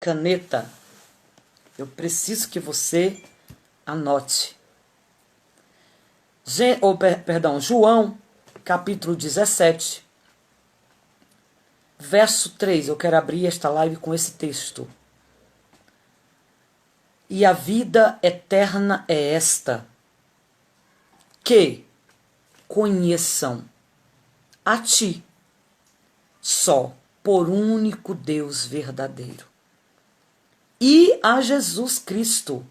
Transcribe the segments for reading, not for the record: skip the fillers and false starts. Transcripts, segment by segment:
caneta. Eu preciso que você anote. João, capítulo 17, verso 3. Eu quero abrir esta live com esse texto. E a vida eterna é esta, que conheçam a ti, só por único Deus verdadeiro, e a Jesus Cristo,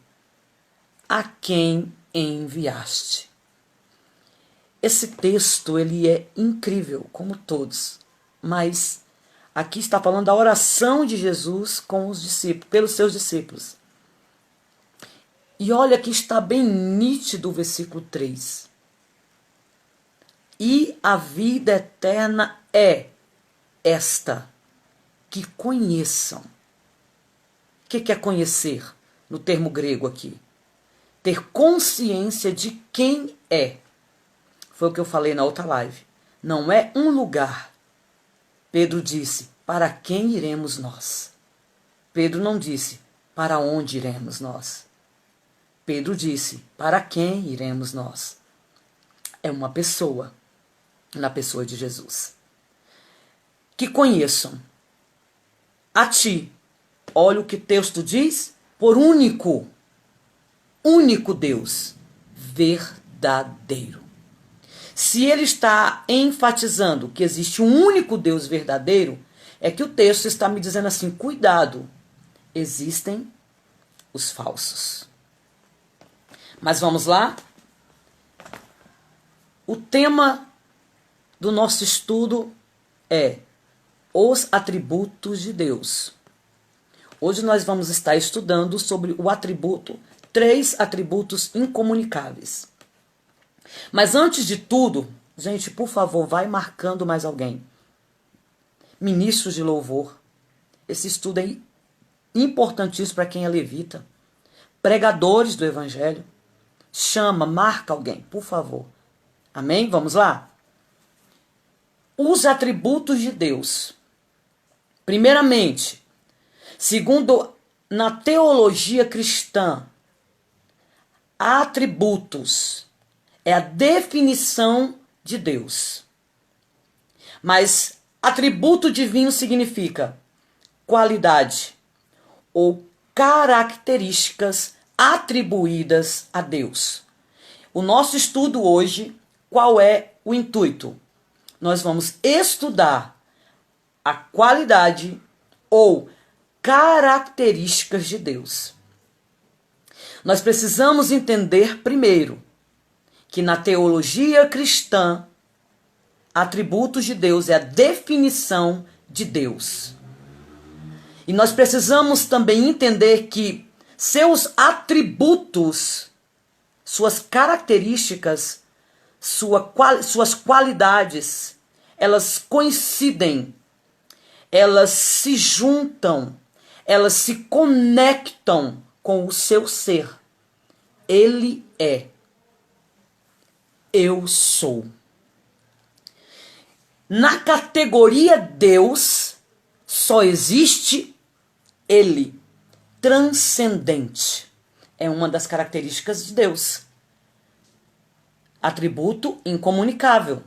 a quem enviaste. Esse texto, ele é incrível, como todos, mas aqui está falando da oração de Jesus com os discípulos, pelos seus discípulos. E olha que está bem nítido o versículo 3. E a vida eterna é esta, que conheçam. O que é conhecer no termo grego aqui? Ter consciência de quem é. Foi o que eu falei na outra live. Não é um lugar. Pedro disse, para quem iremos nós? Pedro não disse, para onde iremos nós? Pedro disse, para quem iremos nós? É uma pessoa, na pessoa de Jesus. Que conheçam a ti. Olha o que o texto diz, por único Deus verdadeiro. Se ele está enfatizando que existe um único Deus verdadeiro, é que o texto está me dizendo assim, cuidado, existem os falsos. Mas vamos lá? O tema do nosso estudo é os atributos de Deus. Hoje nós vamos estar estudando sobre o atributo, 3 atributos incomunicáveis. Mas antes de tudo, gente, por favor, vai marcando mais alguém. Ministros de louvor. Esse estudo é importantíssimo para quem é levita. Pregadores do evangelho. Chama, marca alguém, por favor. Amém? Vamos lá? Os atributos de Deus. Primeiramente, segundo na teologia cristã, atributos é a definição de Deus. Mas atributo divino significa qualidade ou características atribuídas a Deus. O nosso estudo hoje, qual é o intuito? Nós vamos estudar a qualidade ou características de Deus. Nós precisamos entender primeiro que na teologia cristã, atributos de Deus é a definição de Deus. E nós precisamos também entender que seus atributos, suas características, suas qualidades, elas coincidem, elas se juntam, elas se conectam com o seu ser. Ele é. Eu sou. Na categoria Deus, só existe Ele, transcendente. É uma das características de Deus. Atributo incomunicável.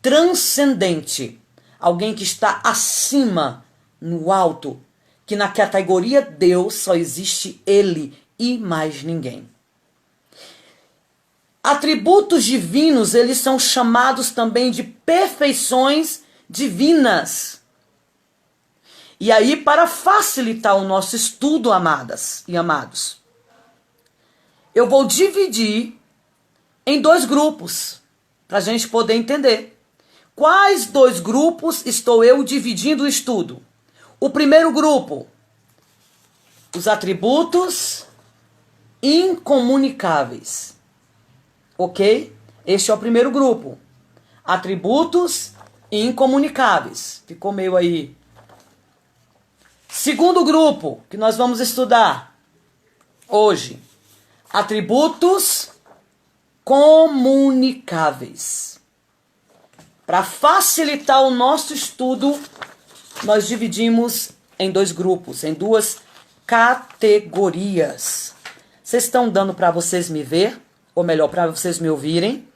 Transcendente. Alguém que está acima, no alto. Que na categoria Deus só existe Ele e mais ninguém. Atributos divinos, eles são chamados também de perfeições divinas. E aí, para facilitar o nosso estudo, amadas e amados, eu vou dividir em 2 grupos, para a gente poder entender. Quais 2 grupos estou eu dividindo o estudo? O primeiro grupo, os atributos incomunicáveis. Ok? Este é o primeiro grupo. Atributos incomunicáveis. Ficou meio aí. Segundo grupo que nós vamos estudar hoje. Atributos comunicáveis. Para facilitar o nosso estudo, nós dividimos em dois grupos, em duas categorias. Vocês estão dando para vocês me ver, ou melhor, para vocês me ouvirem?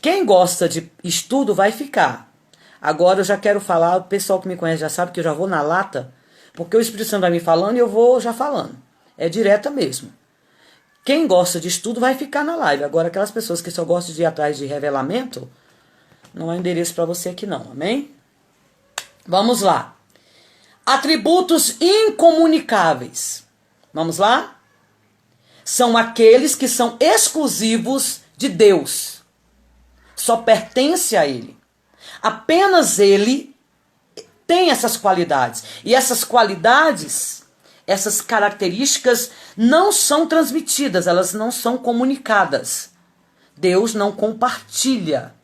Quem gosta de estudo vai ficar. Agora eu já quero falar, o pessoal que me conhece já sabe que eu já vou na lata, porque o Espírito Santo vai me falando e eu vou já falando. É direta mesmo. Quem gosta de estudo vai ficar na live. Agora aquelas pessoas que só gostam de ir atrás de revelamento, não há endereço para você aqui não, amém? Vamos lá. Atributos incomunicáveis. Vamos lá? São aqueles que são exclusivos de Deus. Só pertence a Ele. Apenas Ele tem essas qualidades. E essas qualidades, essas características não são transmitidas, elas não são comunicadas. Deus não compartilha.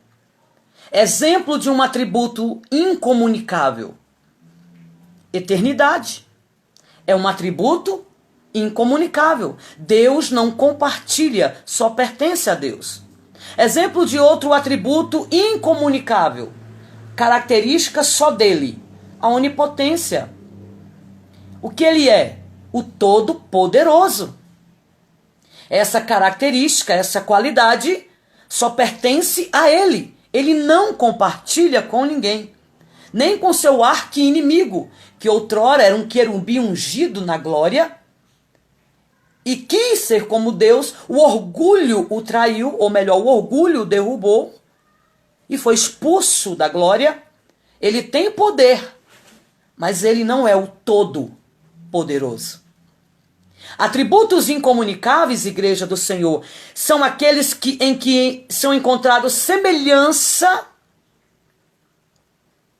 Exemplo de um atributo incomunicável. Eternidade. É um atributo incomunicável. Deus não compartilha, só pertence a Deus. Exemplo de outro atributo incomunicável. Característica só dele. A onipotência. O que ele é? O Todo-Poderoso. Essa característica, essa qualidade, só pertence a ele. Ele não compartilha com ninguém. Nem com seu arqui-inimigo, que outrora era um querubim ungido na glória, e quis ser como Deus. O orgulho o traiu, ou melhor, o orgulho o derrubou, e foi expulso da glória. Ele tem poder, mas ele não é o Todo-Poderoso. Atributos incomunicáveis, Igreja do Senhor, são aqueles em que são encontrados semelhança,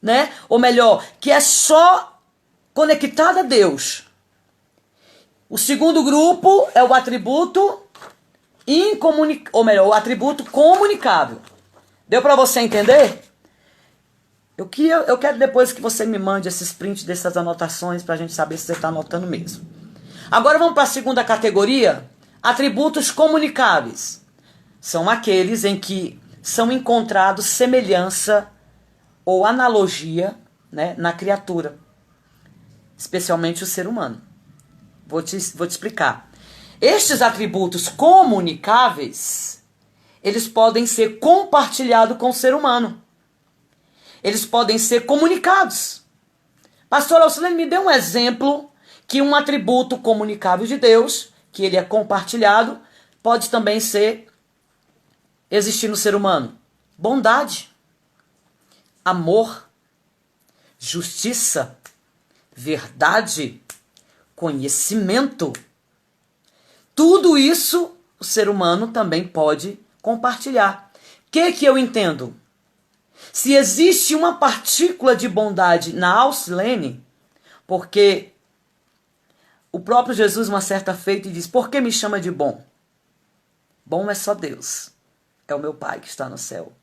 né? Ou melhor, que é só conectada a Deus. O segundo grupo é o atributo o atributo comunicável. Deu para você entender? Eu quero depois que você me mande esses prints dessas anotações para a gente saber se você está anotando mesmo. Agora vamos para a segunda categoria, atributos comunicáveis. São aqueles em que são encontrados semelhança ou analogia, né, na criatura, especialmente o ser humano. Vou te explicar. Estes atributos comunicáveis, eles podem ser compartilhados com o ser humano. Eles podem ser comunicados. Pastor Alcilene, me dê um exemplo que um atributo comunicável de Deus, que ele é compartilhado, pode também existir no ser humano. Bondade, amor, justiça, verdade, conhecimento. Tudo isso o ser humano também pode compartilhar. O que eu entendo? Se existe uma partícula de bondade na Alcilene, porque o próprio Jesus, uma certa feita, diz: por que me chama de bom? Bom é só Deus. É o meu Pai que está no céu.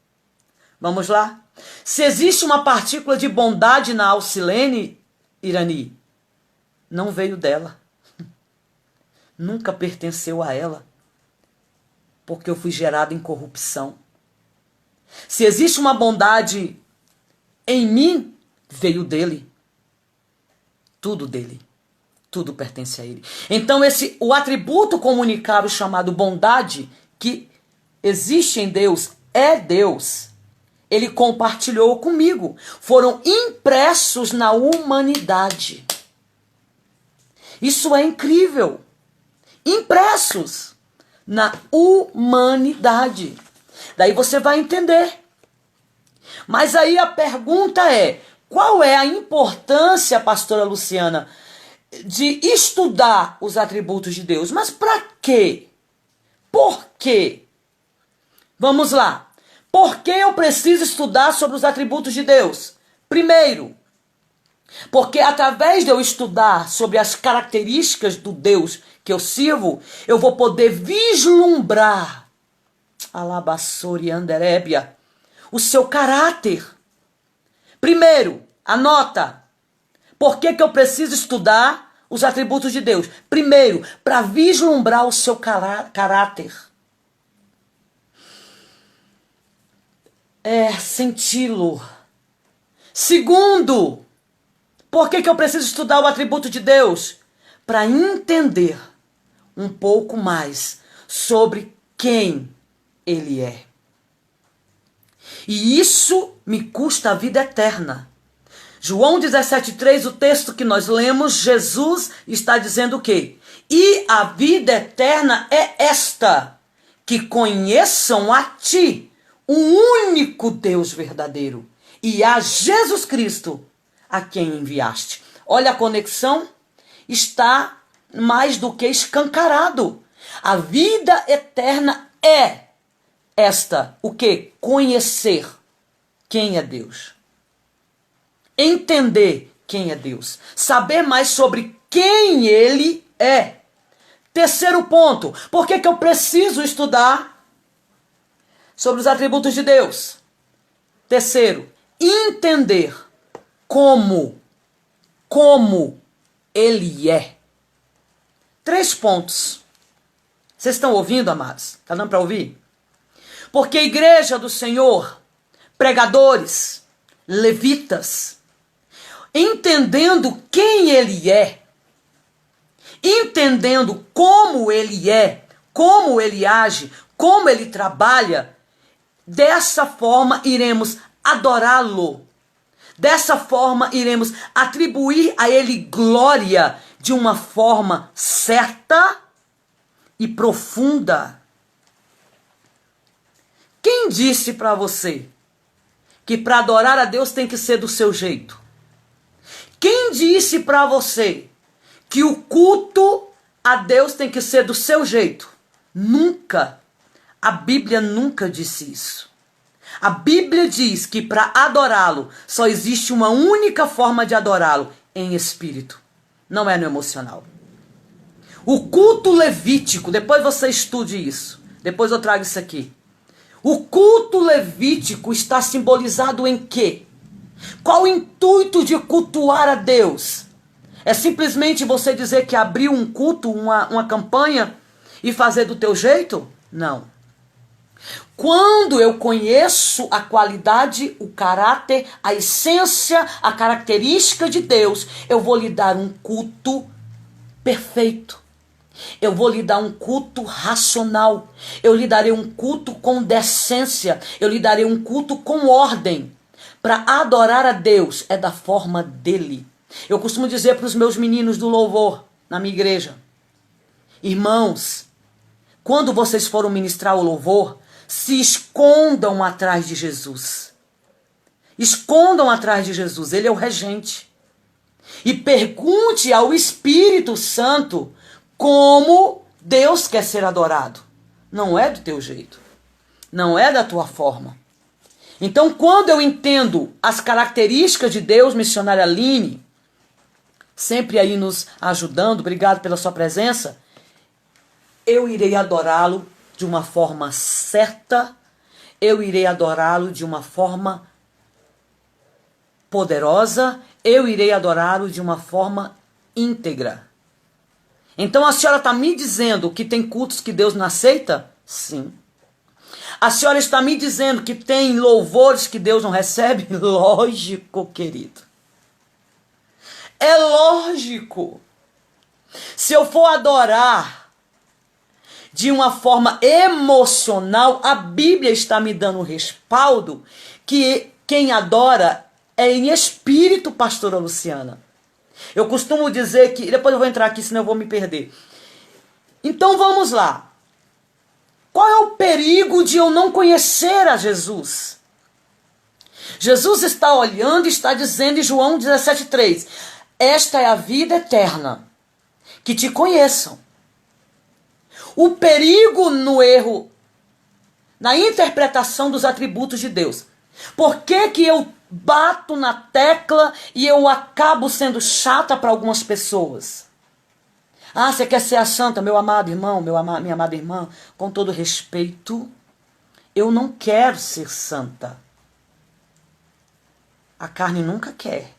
Vamos lá? Se existe uma partícula de bondade na Alcilene, Irani, não veio dela. Nunca pertenceu a ela. Porque eu fui gerado em corrupção. Se existe uma bondade em mim, veio dele. Tudo dele. Tudo pertence a ele. Então o atributo comunicável chamado bondade, que existe em Deus, é Deus. Ele compartilhou comigo. Foram impressos na humanidade. Isso é incrível. Impressos na humanidade. Daí você vai entender. Mas aí a pergunta é: qual é a importância, pastora Luciana, de estudar os atributos de Deus? Mas para quê? Por quê? Vamos lá. Por que eu preciso estudar sobre os atributos de Deus? Primeiro, porque através de eu estudar sobre as características do Deus que eu sirvo, eu vou poder vislumbrar, alabassori anderébia, o seu caráter. Primeiro, anota. Por que eu preciso estudar os atributos de Deus? Primeiro, para vislumbrar o seu caráter. Senti-lo. Segundo, Por que eu preciso estudar o atributo de Deus? Para entender um pouco mais sobre quem Ele é. E isso me custa a vida eterna. João 17,3, o texto que nós lemos, Jesus está dizendo o quê? E a vida eterna é esta, que conheçam a ti, o único Deus verdadeiro, e a Jesus Cristo, a quem enviaste. Olha, a conexão está mais do que escancarado. A vida eterna é esta, o quê? Conhecer quem é Deus. Entender quem é Deus. Saber mais sobre quem Ele é. Terceiro ponto, por que eu preciso estudar sobre os atributos de Deus? Terceiro, entender como Ele é. 3 pontos. Vocês estão ouvindo, amados? Está dando para ouvir? Porque a igreja do Senhor, pregadores, levitas, entendendo quem Ele é, entendendo como Ele é, como Ele age, como Ele trabalha, dessa forma iremos adorá-lo. Dessa forma iremos atribuir a Ele glória de uma forma certa e profunda. Quem disse para você que para adorar a Deus tem que ser do seu jeito? Quem disse para você que o culto a Deus tem que ser do seu jeito? Nunca. A Bíblia nunca disse isso. A Bíblia diz que para adorá-lo só existe uma única forma de adorá-lo, em espírito. Não é no emocional. O culto levítico, depois você estude isso. Depois eu trago isso aqui. O culto levítico está simbolizado em quê? Qual o intuito de cultuar a Deus? É simplesmente você dizer que abriu um culto, uma campanha e fazer do teu jeito? Não. Quando eu conheço a qualidade, o caráter, a essência, a característica de Deus, eu vou lhe dar um culto perfeito. Eu vou lhe dar um culto racional. Eu lhe darei um culto com decência. Eu lhe darei um culto com ordem. Para adorar a Deus é da forma dele. Eu costumo dizer para os meus meninos do louvor na minha igreja: irmãos, quando vocês foram ministrar o louvor, se escondam atrás de Jesus. Escondam atrás de Jesus, ele é o regente. E pergunte ao Espírito Santo como Deus quer ser adorado. Não é do teu jeito. Não é da tua forma. Então, quando eu entendo as características de Deus, missionária Aline, sempre aí nos ajudando, obrigado pela sua presença, eu irei adorá-lo de uma forma certa, eu irei adorá-lo de uma forma poderosa, eu irei adorá-lo de uma forma íntegra. Então a senhora está me dizendo que tem cultos que Deus não aceita? Sim. A senhora está me dizendo que tem louvores que Deus não recebe? Lógico, querido. É lógico. Se eu for adorar de uma forma emocional, a Bíblia está me dando um respaldo que quem adora é em espírito, pastora Luciana. Eu costumo dizer que... Depois eu vou entrar aqui, senão eu vou me perder. Então vamos lá. Qual é o perigo de eu não conhecer a Jesus? Jesus está olhando e está dizendo em João 17,3: esta é a vida eterna, que te conheçam. O perigo no erro, na interpretação dos atributos de Deus. Por que que eu bato na tecla e eu acabo sendo chata para algumas pessoas? Ah, você quer ser a santa, meu amado irmão, minha amada irmã? Com todo respeito, eu não quero ser santa. A carne nunca quer.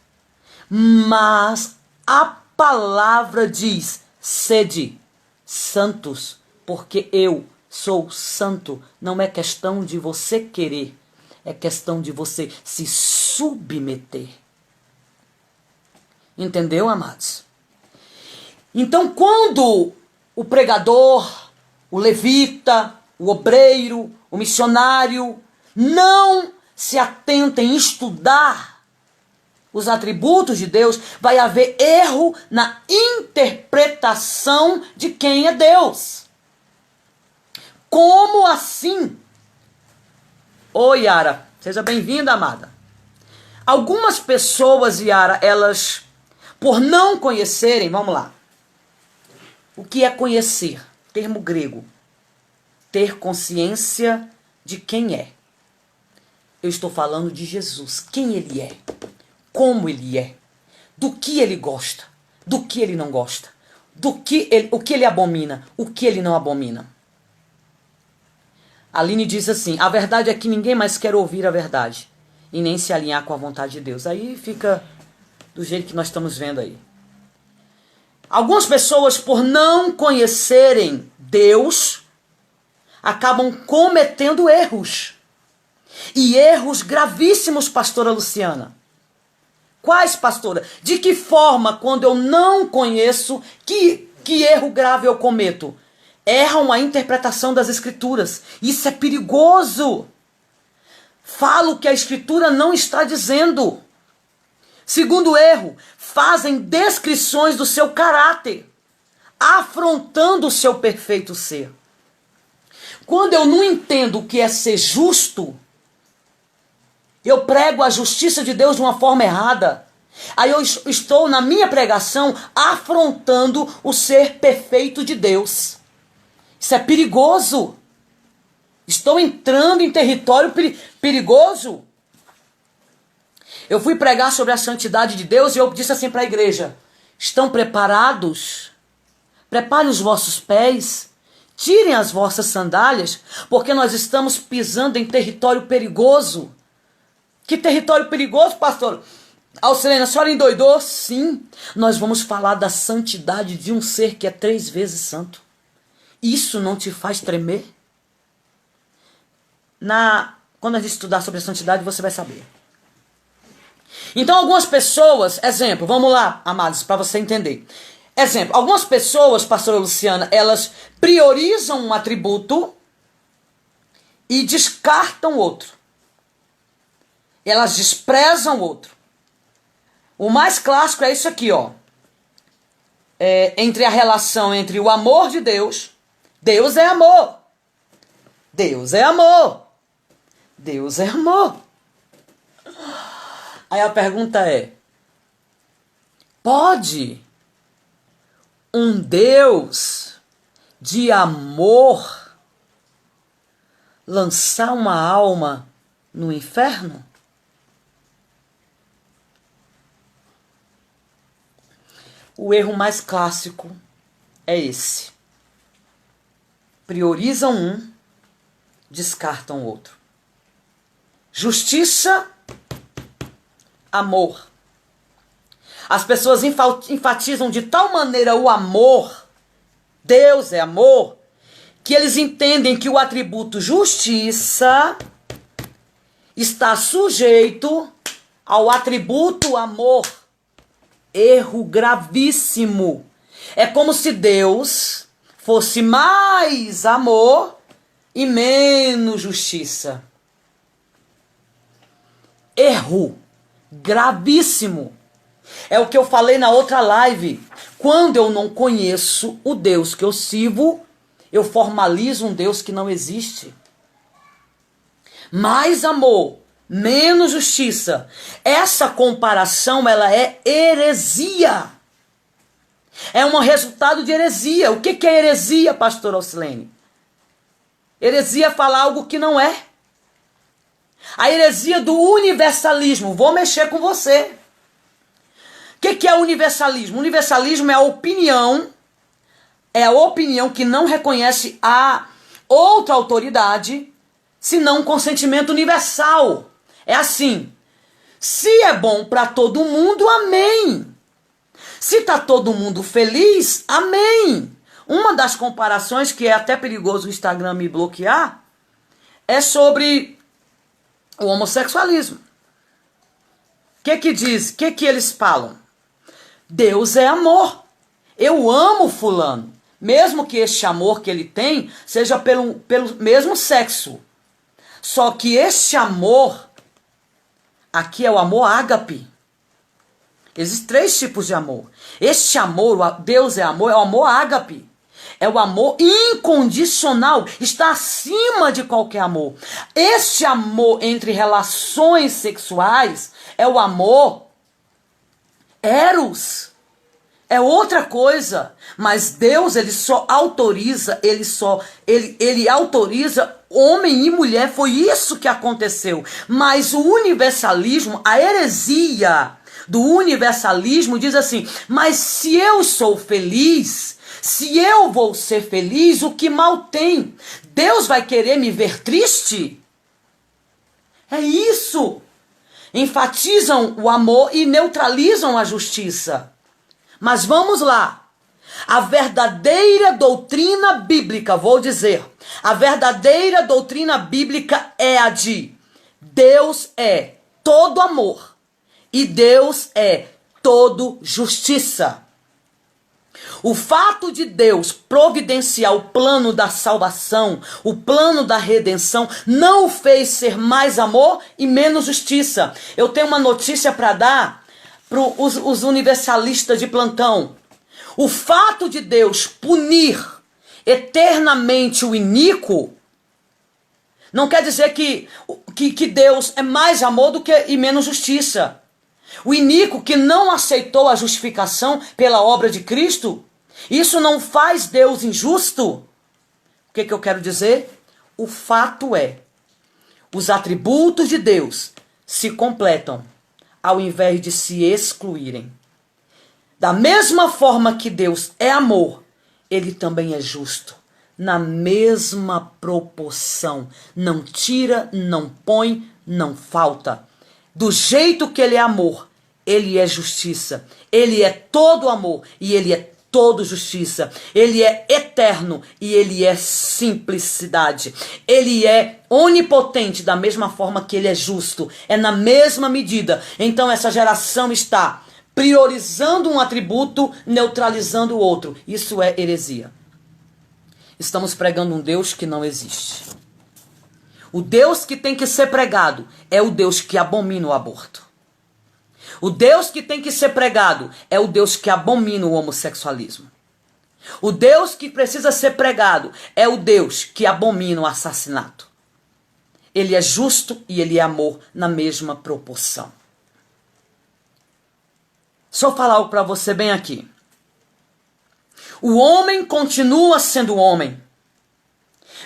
Mas a palavra diz: sede santos, porque eu sou santo. Não é questão de você querer, é questão de você se submeter. Entendeu, amados? Então, quando o pregador, o levita, o obreiro, o missionário não se atenta em estudar os atributos de Deus, vai haver erro na interpretação de quem é Deus. Como assim? Oi, Yara. Seja bem-vinda, amada. Algumas pessoas, Yara, elas, por não conhecerem, vamos lá. O que é conhecer? Termo grego. Ter consciência de quem é. Eu estou falando de Jesus. Quem ele é. Como ele é. Do que ele gosta. Do que ele não gosta. O que ele abomina. O que ele não abomina. A Aline diz assim, a verdade é que ninguém mais quer ouvir a verdade. E nem se alinhar com a vontade de Deus. Aí fica do jeito que nós estamos vendo aí. Algumas pessoas, por não conhecerem Deus, acabam cometendo erros. E erros gravíssimos, pastora Luciana. Quais, pastora? De que forma, quando eu não conheço, que erro grave eu cometo? Erram a interpretação das escrituras. Isso é perigoso. Falo o que a escritura não está dizendo. Segundo erro, fazem descrições do seu caráter, afrontando o seu perfeito ser. Quando eu não entendo o que é ser justo, eu prego a justiça de Deus de uma forma errada. Aí eu estou na minha pregação afrontando o ser perfeito de Deus. Isso é perigoso. Estou entrando em território perigoso. Eu fui pregar sobre a santidade de Deus e eu disse assim para a igreja, estão preparados? Preparem os vossos pés, tirem as vossas sandálias, porque nós estamos pisando em território perigoso. Que território perigoso, pastor? Alcilene, a senhora endoidou? Sim, nós vamos falar da santidade de um ser que é 3 vezes santo. Isso não te faz tremer? Quando a gente estudar sobre a santidade, você vai saber. Então, algumas pessoas, exemplo, vamos lá, amados, para você entender. Exemplo, algumas pessoas, pastora Luciana, elas priorizam um atributo e descartam outro. Elas desprezam outro. O mais clássico é isso aqui, ó. Entre a relação entre o amor de Deus. Deus é amor. Deus é amor. Deus é amor. Aí a pergunta é, pode um Deus de amor lançar uma alma no inferno? O erro mais clássico é esse. Priorizam um, descartam o outro. Justiça, amor. As pessoas enfatizam de tal maneira o amor, Deus é amor, que eles entendem que o atributo justiça está sujeito ao atributo amor. Erro gravíssimo. É como se Deus fosse mais amor e menos justiça. Erro gravíssimo. É o que eu falei na outra live. Quando eu não conheço o Deus que eu sirvo, eu formalizo um Deus que não existe. Mais amor, menos justiça. Essa comparação, ela é heresia. É um resultado de heresia. O que é heresia, pastor Alcilene? Heresia é falar algo que não é. A heresia do universalismo. Vou mexer com você. O que é universalismo? Universalismo é a opinião que não reconhece a outra autoridade, senão um consentimento universal. É assim, se é bom para todo mundo, amém. Se está todo mundo feliz, amém. Uma das comparações, que é até perigoso o Instagram me bloquear, é sobre o homossexualismo. O que diz? O que eles falam? Deus é amor. Eu amo fulano, mesmo que este amor que ele tem seja pelo mesmo sexo. Só que este amor, aqui é o amor ágape. Existem 3 tipos de amor. Este amor, Deus é amor, é o amor ágape. É o amor incondicional, está acima de qualquer amor. Este amor entre relações sexuais é o amor eros. É outra coisa, mas Deus, ele só autoriza, ele autoriza homem e mulher, foi isso que aconteceu. Mas o universalismo, a heresia do universalismo diz assim, mas se eu sou feliz, se eu vou ser feliz, o que mal tem? Deus vai querer me ver triste? É isso. Enfatizam o amor e neutralizam a justiça. Mas vamos lá. A verdadeira doutrina bíblica, vou dizer, a verdadeira doutrina bíblica é a de Deus é todo amor e Deus é todo justiça. O fato de Deus providenciar o plano da salvação, o plano da redenção, não o fez ser mais amor e menos justiça. Eu tenho uma notícia para dar para os universalistas de plantão. O fato de Deus punir eternamente o iníquo não quer dizer que Deus é mais amor e menos justiça. O iníquo que não aceitou a justificação pela obra de Cristo, isso não faz Deus injusto. O que eu quero dizer? O fato é, os atributos de Deus se completam ao invés de se excluírem. Da mesma forma que Deus é amor, ele também é justo. Na mesma proporção. Não tira, não põe, não falta. Do jeito que ele é amor, ele é justiça. Ele é todo amor e ele é todo justiça. Ele é eterno e ele é simplicidade. Ele é onipotente da mesma forma que ele é justo. É na mesma medida. Então essa geração está priorizando um atributo, neutralizando o outro. Isso é heresia. Estamos pregando um Deus que não existe. O Deus que tem que ser pregado é o Deus que abomina o aborto. O Deus que tem que ser pregado é o Deus que abomina o homossexualismo. O Deus que precisa ser pregado é o Deus que abomina o assassinato. Ele é justo e ele é amor na mesma proporção. Só falar algo para você bem aqui. O homem continua sendo homem,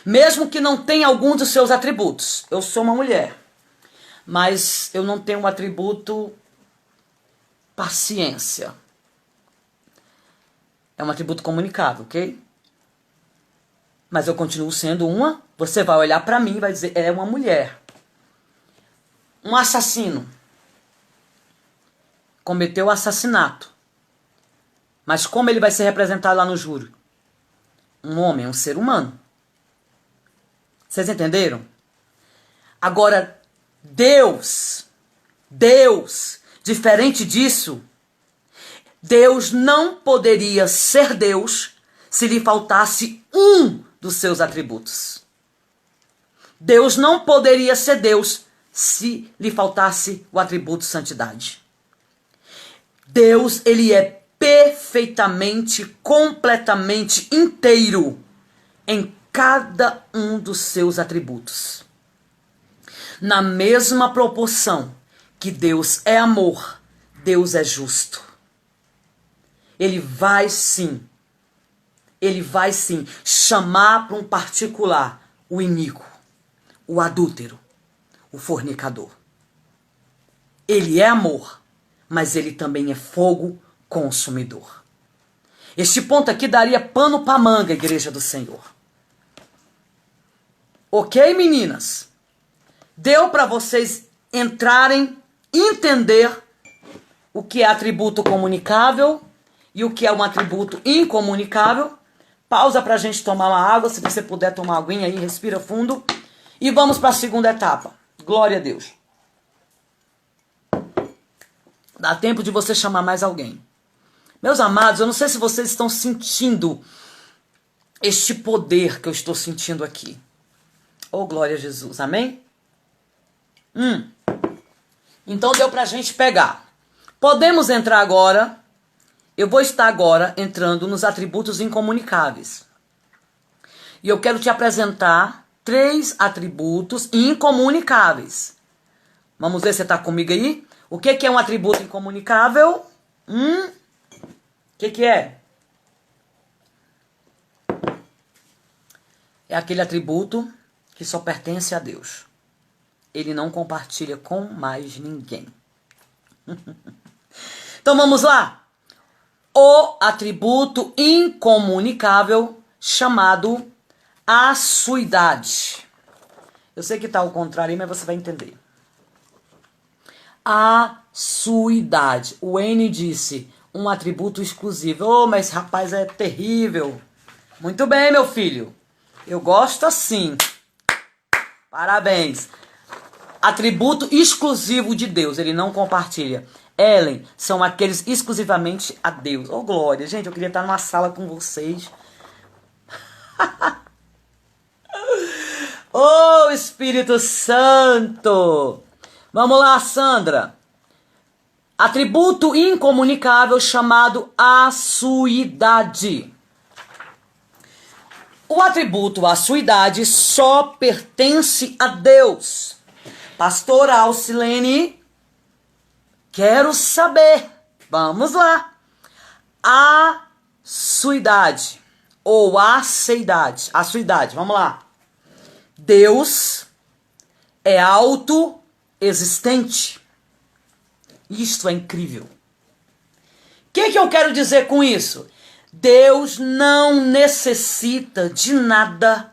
mesmo que não tenha alguns dos seus atributos. Eu sou uma mulher, mas eu não tenho um atributo paciência. É um atributo comunicável, ok? Mas eu continuo sendo uma. Você vai olhar para mim e vai dizer, é uma mulher. Um assassino cometeu assassinato. Mas como ele vai ser representado lá no júri? Um homem, um ser humano. Vocês entenderam? Agora, Deus, diferente disso, Deus não poderia ser Deus se lhe faltasse um dos seus atributos. Deus não poderia ser Deus se lhe faltasse o atributo santidade. Deus, ele é perfeitamente, completamente inteiro em cada um dos seus atributos. Na mesma proporção que Deus é amor, Deus é justo. Ele vai sim chamar para um particular o iníquo, o adúltero, o fornicador. Ele é amor, mas ele também é fogo consumidor. Este ponto aqui daria pano para manga, Igreja do Senhor. Ok, meninas? Deu para vocês entrarem, entender o que é atributo comunicável e o que é um atributo incomunicável. Pausa para a gente tomar uma água, se você puder tomar uma aguinha aí, respira fundo. E vamos para a segunda etapa. Glória a Deus. Dá tempo de você chamar mais alguém. Meus amados, eu não sei se vocês estão sentindo este poder que eu estou sentindo aqui. Oh, glória a Jesus, amém? Então deu pra gente pegar. Podemos entrar agora. Eu vou estar agora entrando nos atributos incomunicáveis. E eu quero te apresentar 3 atributos incomunicáveis. Vamos ver se você está comigo aí? O que é um atributo incomunicável? O que é? É aquele atributo que só pertence a Deus. Ele não compartilha com mais ninguém. Então vamos lá. O atributo incomunicável chamado assuidade. Eu sei que está ao contrário, mas você vai entender. Assuidade. O N disse um atributo exclusivo. Oh, mas esse rapaz é terrível. Muito bem, meu filho. Eu gosto assim. Parabéns. Atributo exclusivo de Deus. Ele não compartilha. Ellen, são aqueles exclusivamente a Deus. Oh, glória. Gente, eu queria estar numa sala com vocês. Oh, Espírito Santo. Vamos lá, Sandra. Atributo incomunicável chamado assuidade. O atributo assuidade só pertence a Deus. Pastora Alcilene, quero saber. Vamos lá. Assuidade ou aceidade. Assuidade, vamos lá. Deus é autoexistente. Isto é incrível. O que eu quero dizer com isso? Deus não necessita de nada.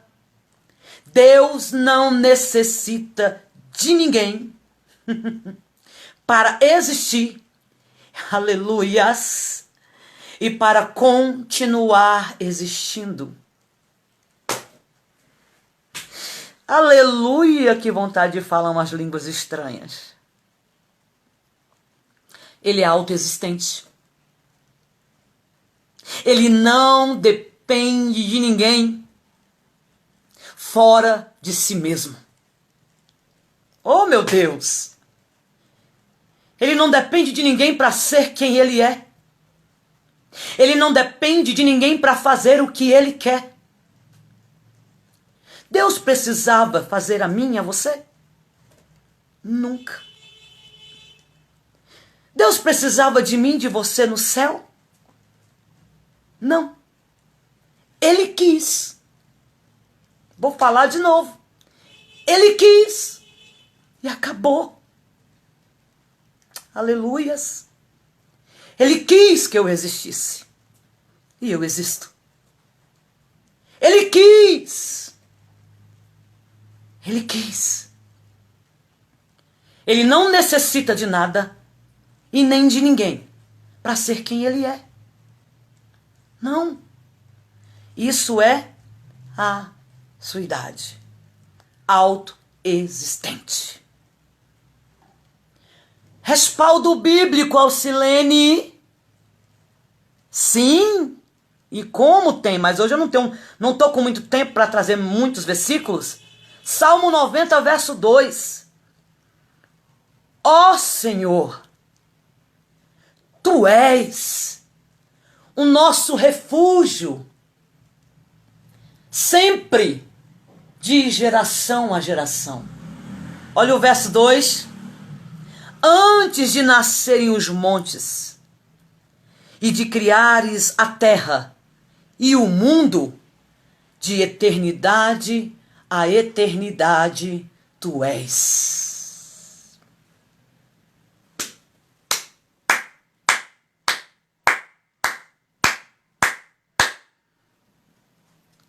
Deus não necessita de ninguém para existir. Aleluias. E para continuar existindo. Aleluia, que vontade de falar umas línguas estranhas. Ele é autoexistente. Ele não depende de ninguém fora de si mesmo. Oh, meu Deus! Ele não depende de ninguém para ser quem ele é. Ele não depende de ninguém para fazer o que ele quer. Deus precisava fazer a mim e a você? Nunca. Deus precisava de mim e de você no céu? Não. Ele quis. Vou falar de novo. Ele quis. E acabou. Aleluias. Ele quis que eu existisse. E eu existo. Ele quis. Ele quis. Ele não necessita de nada e nem de ninguém para ser quem ele é. Não. Isso é a sua idade. Autoexistente. Respaldo bíblico, Alcilene. Sim. E como tem, mas hoje eu não estou com muito tempo para trazer muitos versículos. Salmo 90, verso 2. Ó Senhor, Tu és o nosso refúgio, sempre, de geração a geração. Olha o verso 2. Antes de nascerem os montes, e de criares a terra e o mundo, de eternidade a eternidade, Tu és.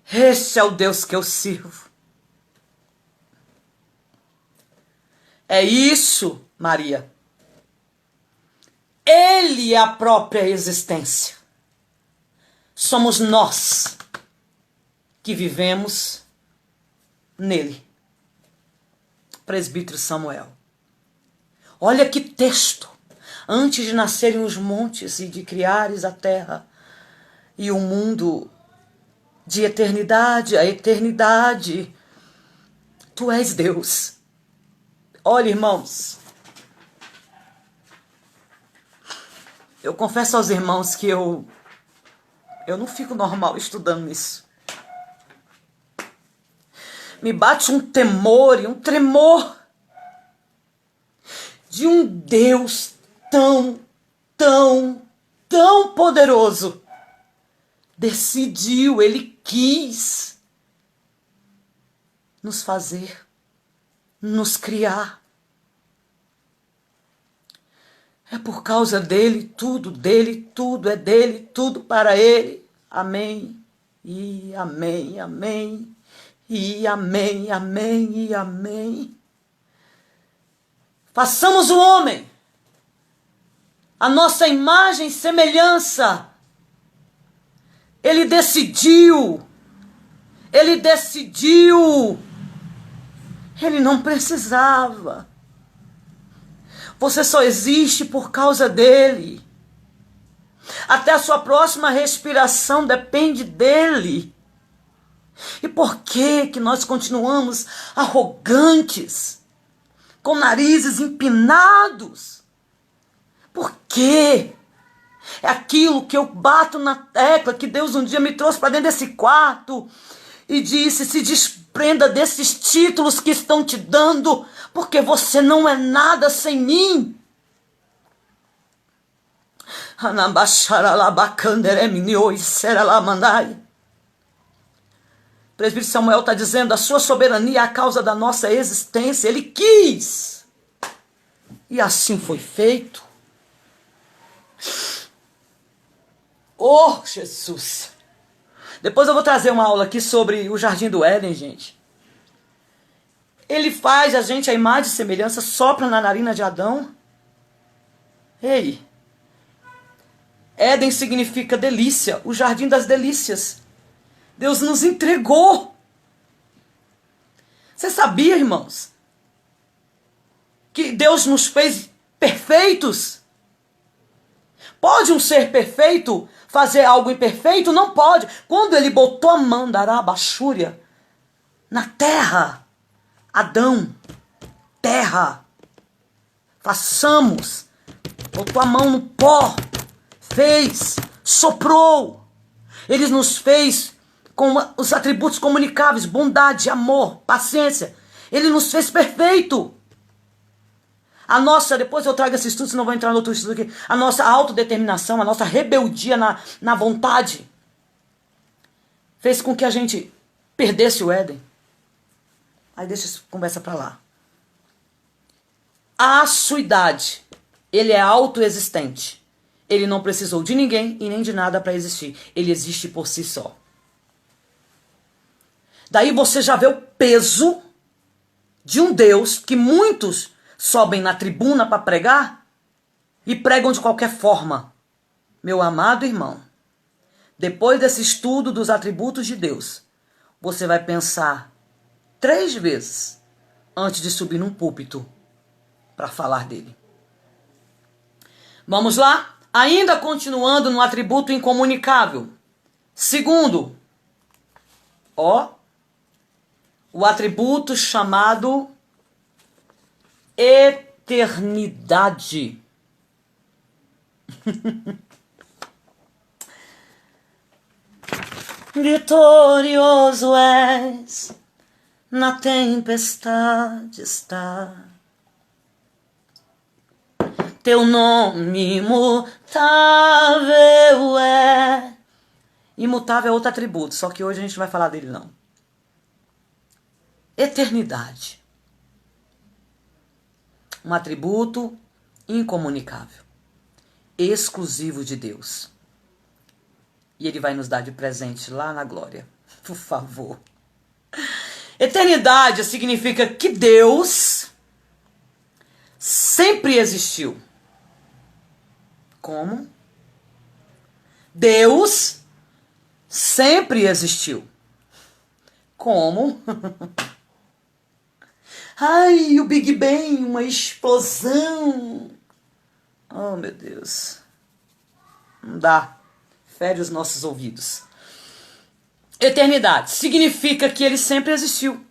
Este é o Deus que eu sirvo. É isso, Maria. Ele é a própria existência. Somos nós que vivemos nele. Presbítero Samuel. Olha que texto. antes de nascerem os montes e de criares a terra e o mundo, de eternidade a eternidade, tu és Deus. Olha, irmãos, eu confesso aos irmãos que eu não fico normal estudando isso. Me bate um temor e um tremor de um Deus tão, tão, tão poderoso. Decidiu, Ele quis nos fazer, nos criar. É por causa dele, tudo é dele, tudo para ele. Amém, e amém, amém, e amém, amém, e amém. Façamos o homem a nossa imagem e semelhança. Ele decidiu. Ele decidiu. Ele não precisava. Você só existe por causa dele. Até a sua próxima respiração depende dele. E por que nós continuamos arrogantes, com narizes empinados? Por quê? É aquilo que eu bato na tecla, que Deus um dia me trouxe para dentro desse quarto e disse: se desprenda desses títulos que estão te dando, porque você não é nada sem mim. O presbítero Samuel está dizendo: a sua soberania é a causa da nossa existência. Ele quis. E assim foi feito. Oh, Jesus! Depois eu vou trazer uma aula aqui sobre o Jardim do Éden, gente. Ele faz a gente a imagem e semelhança, sopra na narina de Adão. Ei! Éden significa delícia, o jardim das delícias. Deus nos entregou. Você sabia, irmãos, que Deus nos fez perfeitos? Pode um ser perfeito fazer algo imperfeito? Não pode. Quando ele botou a mandarabachúria na terra, Adão, terra, façamos, botou a mão no pó, fez, soprou. Ele nos fez com os atributos comunicáveis: bondade, amor, paciência. Ele nos fez perfeito. A nossa, depois eu trago esse estudo, senão vou entrar no outro estudo aqui. A nossa autodeterminação, a nossa rebeldia na vontade fez com que a gente perdesse o Éden. Aí deixa essa conversa pra lá. A sua idade, ele é autoexistente. Ele não precisou de ninguém e nem de nada para existir. Ele existe por si só. Daí você já vê o peso de um Deus que muitos sobem na tribuna para pregar e pregam de qualquer forma. Meu amado irmão, depois desse estudo dos atributos de Deus, você vai pensar 3 vezes antes de subir num púlpito para falar dele. Vamos lá? Ainda continuando no atributo incomunicável. Segundo, o atributo chamado eternidade. Vitorioso és, na tempestade está. Teu nome imutável é. Imutável é outro atributo, só que hoje a gente não vai falar dele não. Eternidade. Um atributo incomunicável, exclusivo de Deus. E ele vai nos dar de presente lá na glória. Por favor. Eternidade significa que Deus sempre existiu. Como? Deus sempre existiu. Como? Ai, o Big Bang, uma explosão. Oh, meu Deus. Não dá. Fere os nossos ouvidos. Eternidade significa que ele sempre existiu.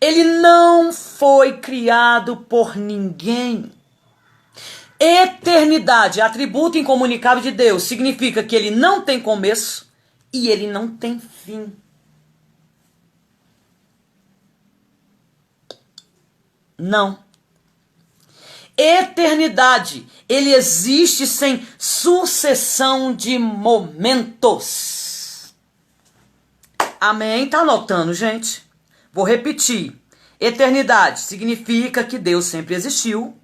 Ele não foi criado por ninguém. Eternidade, atributo incomunicável de Deus, significa que ele não tem começo e ele não tem fim. Não. Eternidade, ele existe sem sucessão de momentos. Amém? Tá anotando, gente? Vou repetir. Eternidade significa que Deus sempre existiu,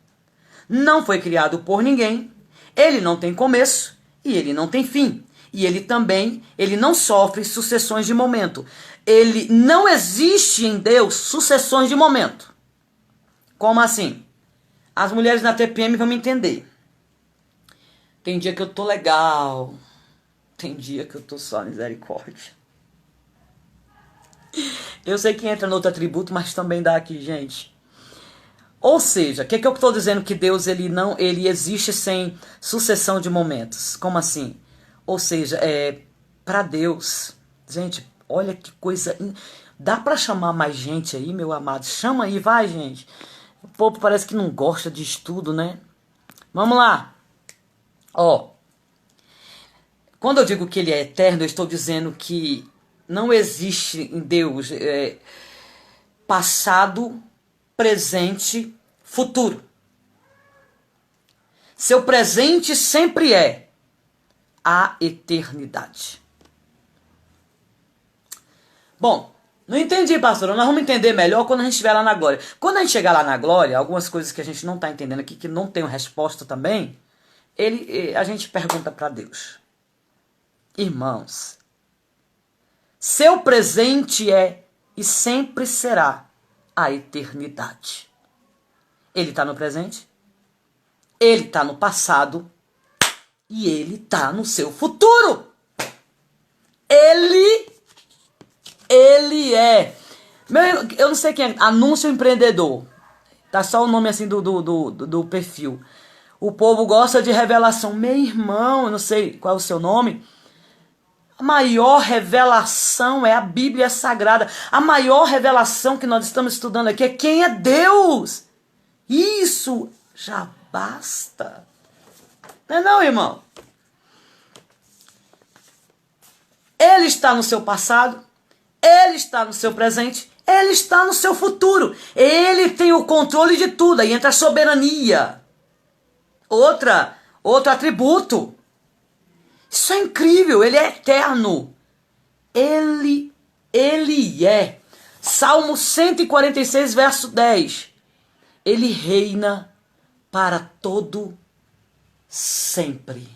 não foi criado por ninguém, ele não tem começo e ele não tem fim. E ele não sofre sucessões de momento. Ele não existe em Deus sucessões de momento. Como assim? As mulheres na TPM vão me entender. Tem dia que eu tô legal, tem dia que eu tô só misericórdia. Eu sei que entra no outro atributo, mas também dá aqui, gente. Ou seja, o que eu estou dizendo que Deus ele existe sem sucessão de momentos? Como assim? Ou seja, para Deus, gente, olha que coisa. Dá para chamar mais gente aí, meu amado? Chama aí, vai, gente. O povo parece que não gosta de estudo, né? Vamos lá. Ó, quando eu digo que ele é eterno, eu estou dizendo que não existe em Deus passado, presente, futuro. Seu presente sempre é a eternidade. Bom, não entendi, pastor. Nós vamos entender melhor quando a gente estiver lá na glória. Quando a gente chegar lá na glória, algumas coisas que a gente não está entendendo aqui, que não tem resposta também, a gente pergunta para Deus. Irmãos, seu presente é e sempre será a eternidade. Ele está no presente, ele está no passado e ele está no seu futuro. Ele é. Eu não sei quem é. Anúncio empreendedor. Tá só o nome assim do perfil. O povo gosta de revelação. Meu irmão, eu não sei qual é o seu nome. A maior revelação é a Bíblia Sagrada. A maior revelação que nós estamos estudando aqui é quem é Deus. Isso já basta. Não é não, irmão? Ele está no seu passado, ele está no seu presente, ele está no seu futuro. Ele tem o controle de tudo. Aí entra a soberania. Outro atributo. Isso é incrível, ele é eterno. Ele é. Salmo 146, verso 10. Ele reina para todo sempre.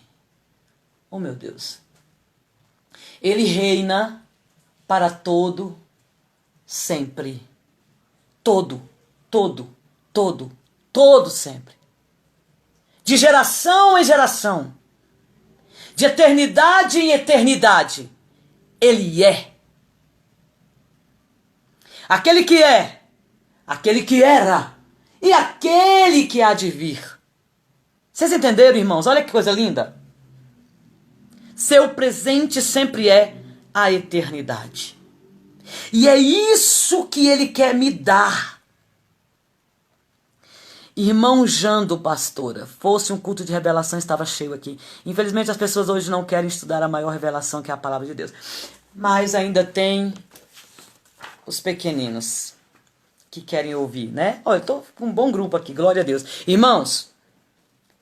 Oh, meu Deus. Ele reina para todo sempre. Todo sempre. De geração em geração. De eternidade em eternidade, ele é. Aquele que é, aquele que era e aquele que há de vir. Vocês entenderam, irmãos? Olha que coisa linda. Seu presente sempre é a eternidade. E é isso que ele quer me dar. Irmão Jando, pastora, fosse um culto de revelação, estava cheio aqui. Infelizmente as pessoas hoje não querem estudar a maior revelação, que é a palavra de Deus. Mas ainda tem os pequeninos que querem ouvir, né? Olha, eu estou com um bom grupo aqui, glória a Deus. Irmãos,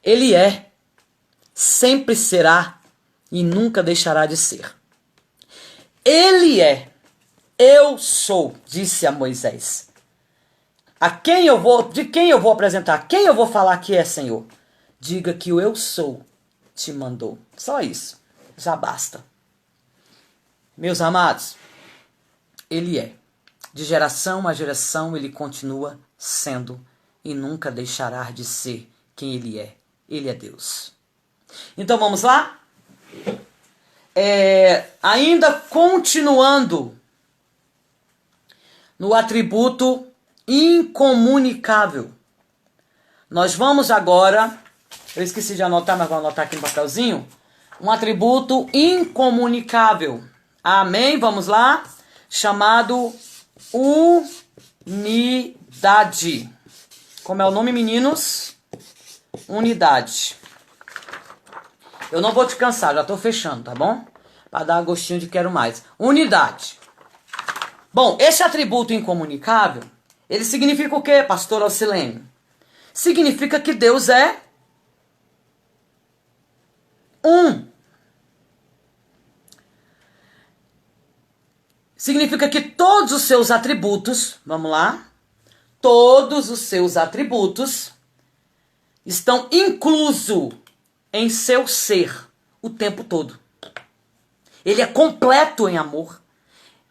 ele é, sempre será e nunca deixará de ser. Ele é, eu sou, disse a Moisés. De quem eu vou apresentar? Quem eu vou falar que é, Senhor? Diga que o eu sou te mandou. Só isso. Já basta. Meus amados, ele é. De geração a geração ele continua sendo e nunca deixará de ser quem ele é. Ele é Deus. Então vamos lá? Ainda continuando no atributo incomunicável. Nós vamos agora Eu esqueci de anotar, mas vou anotar aqui no papelzinho. Um atributo incomunicável. Amém? Vamos lá? Chamado unidade. Como é o nome, meninos? Unidade. Eu não vou te cansar, já tô fechando, tá bom? Para dar gostinho de quero mais. Unidade. Bom, esse atributo incomunicável, ele significa o quê, pastor Alcilene? Significa que Deus é um. Significa que todos os seus atributos, vamos lá, todos os seus atributos estão inclusos em seu ser o tempo todo. Ele é completo em amor.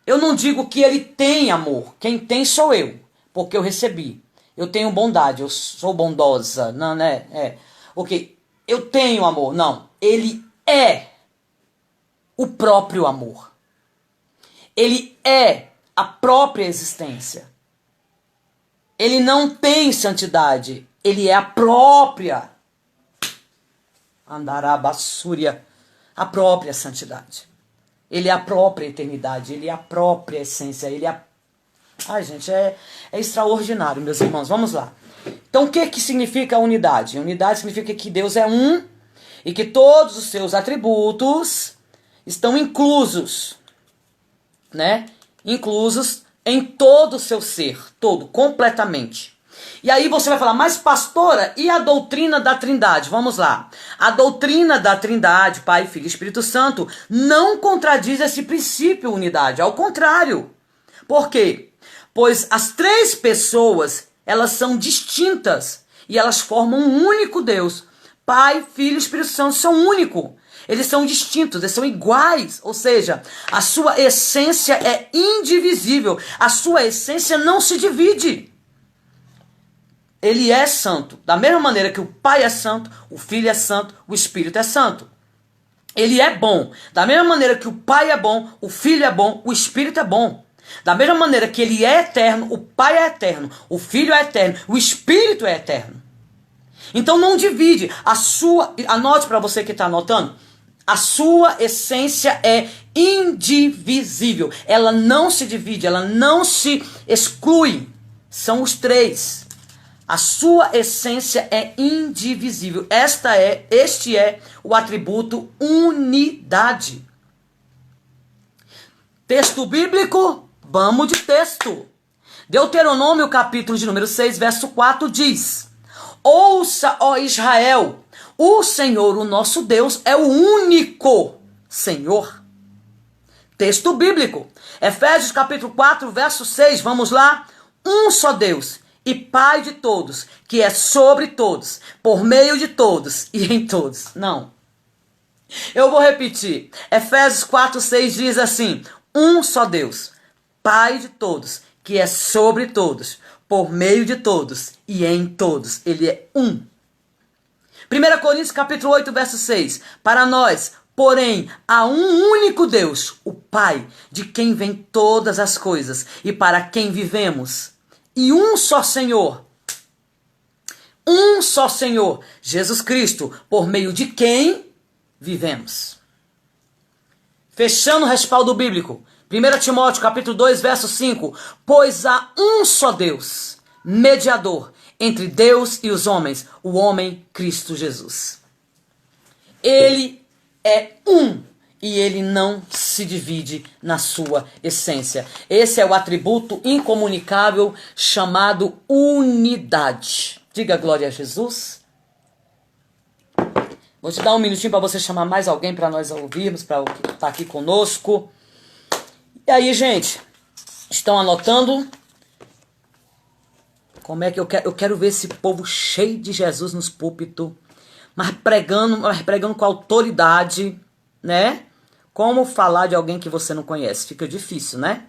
Eu não digo que ele tem amor. Quem tem sou eu, porque eu recebi. Eu tenho bondade, eu sou bondosa. Não, né? Ok, eu tenho amor. Não, ele é o próprio amor. Ele é a própria existência. Ele não tem santidade. Ele é a própria Andarabassúria, a própria santidade. Ele é a própria eternidade. Ele é a própria essência. Ele é a... Ai, gente, é extraordinário, meus irmãos. Vamos lá. Então, o que significa unidade? Unidade significa que Deus é um e que todos os seus atributos estão inclusos, né? Inclusos em todo o seu ser, todo, completamente. E aí você vai falar, mas pastora, e a doutrina da Trindade? Vamos lá. A doutrina da Trindade, Pai, Filho e Espírito Santo, não contradiz esse princípio unidade. Ao contrário. Por quê? Pois as três pessoas, elas são distintas e elas formam um único Deus. Pai, Filho e Espírito Santo são único. Eles são distintos, eles são iguais. Ou seja, a sua essência é indivisível. A sua essência não se divide. Ele é santo. Da mesma maneira que o Pai é santo, o Filho é santo, o Espírito é santo. Ele é bom. Da mesma maneira que o Pai é bom, o Filho é bom, o Espírito é bom. Da mesma maneira que ele é eterno, o Pai é eterno, o Filho é eterno, o Espírito é eterno. Então não divide. Anote para você que está anotando. A sua essência é indivisível. Ela não se divide, ela não se exclui. São os três. A sua essência é indivisível. Este é o atributo unidade. Texto bíblico, vamos de texto. Deuteronômio capítulo de número 6, verso 4 diz: Ouça, ó Israel, o Senhor, o nosso Deus, é o único Senhor. Texto bíblico, Efésios capítulo 4, verso 6, vamos lá. Um só Deus e Pai de todos, que é sobre todos, por meio de todos e em todos. Não. Eu vou repetir. Efésios 4, 6 diz assim: um só Deus, Pai de todos, que é sobre todos, por meio de todos e em todos. Ele é um. 1 Coríntios capítulo 8, verso 6. Para nós, porém, há um único Deus, o Pai, de quem vêm todas as coisas e para quem vivemos. E um só Senhor, Jesus Cristo, por meio de quem vivemos. Fechando o respaldo bíblico, 1 Timóteo capítulo 2, verso 5. Pois há um só Deus, mediador entre Deus e os homens, o homem Cristo Jesus. Ele é um e ele não se divide na sua essência. Esse é o atributo incomunicável chamado unidade. Diga glória a Jesus. Vou te dar um minutinho para você chamar mais alguém para nós ouvirmos, para estar aqui conosco. E aí, gente, estão anotando? Como é que eu quero ver esse povo cheio de Jesus nos púlpitos, mas pregando com autoridade, né? Como falar de alguém que você não conhece? Fica difícil, né?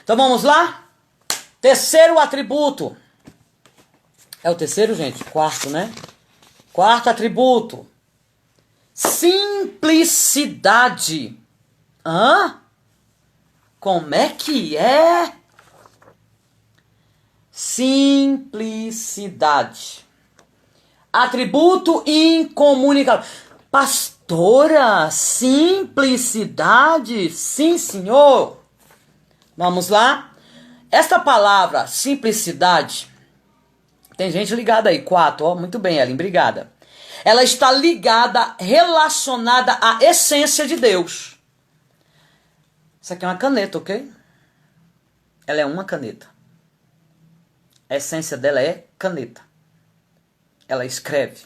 Então vamos lá? Terceiro atributo. É o terceiro, gente? Quarto, né? Quarto atributo. Simplicidade. Hã? Como é que é? Simplicidade. Atributo incomunicável. Pastora, simplicidade, sim, senhor. Vamos lá. Esta palavra, simplicidade, tem gente ligada aí, 4, ó, muito bem, Ellen, obrigada. Ela está ligada, relacionada à essência de Deus. Isso aqui é uma caneta, ok? Ela é uma caneta. A essência dela é caneta. Ela escreve.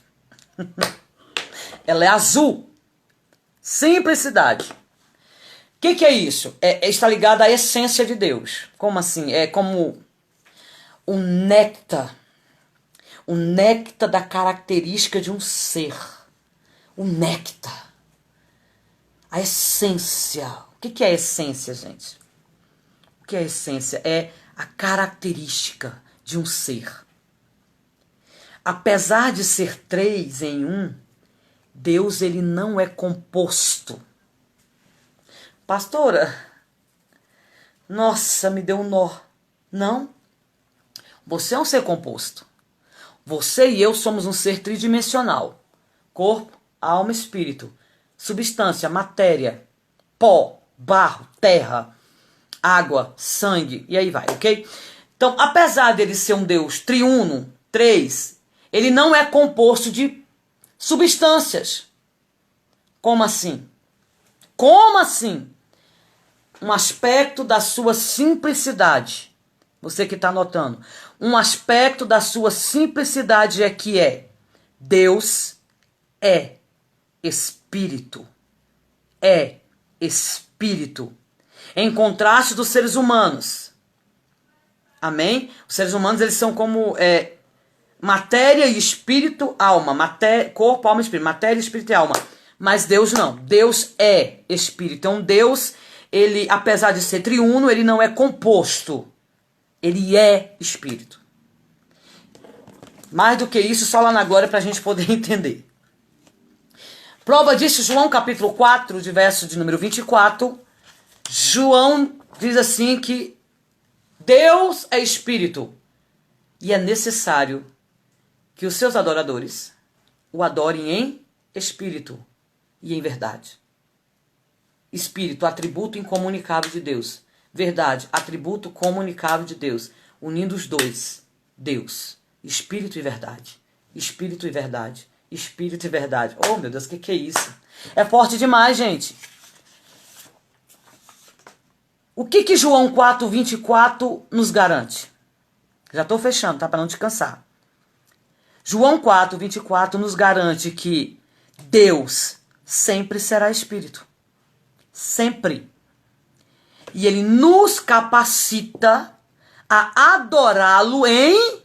Ela é azul. Simplicidade. O que é isso? Está ligada à essência de Deus. Como assim? É como o néctar. O néctar da característica de um ser. O néctar. A essência. O que é a essência, gente? O que é a essência? É a característica de um ser. Apesar de ser 3 em 1, Deus ele não é composto. Pastora, nossa, me deu um nó. Não. Você é um ser composto. Você e eu somos um ser tridimensional. Corpo, alma, espírito. Substância, matéria, pó, barro, terra, água, sangue, e aí vai, ok? Então, apesar dele ser um Deus triuno, 3, ele não é composto de substâncias. Como assim? Como assim? Um aspecto da sua simplicidade. Você que está anotando. Um aspecto da sua simplicidade é que Deus é espírito. É espírito. Em contraste dos seres humanos. Amém? Os seres humanos eles são como matéria e espírito, alma. Corpo, alma e espírito. Matéria, espírito e alma. Mas Deus não. Deus é espírito. Então Deus, ele, apesar de ser triuno, ele não é composto. Ele é espírito. Mais do que isso, só lá na glória para a gente poder entender. Prova disso, João capítulo 4, de verso de número 24. João diz assim que Deus é espírito. E é necessário que os seus adoradores o adorem em espírito e em verdade. Espírito, atributo incomunicável de Deus. Verdade, atributo comunicável de Deus. Unindo os dois. Deus, espírito e verdade. Espírito e verdade. Espírito e verdade. Oh, meu Deus, o que é isso? É forte demais, gente. O que João 4:24 nos garante? Já estou fechando, tá? Para não te cansar. João 4:24 nos garante que Deus sempre será espírito. Sempre. E ele nos capacita a adorá-lo em...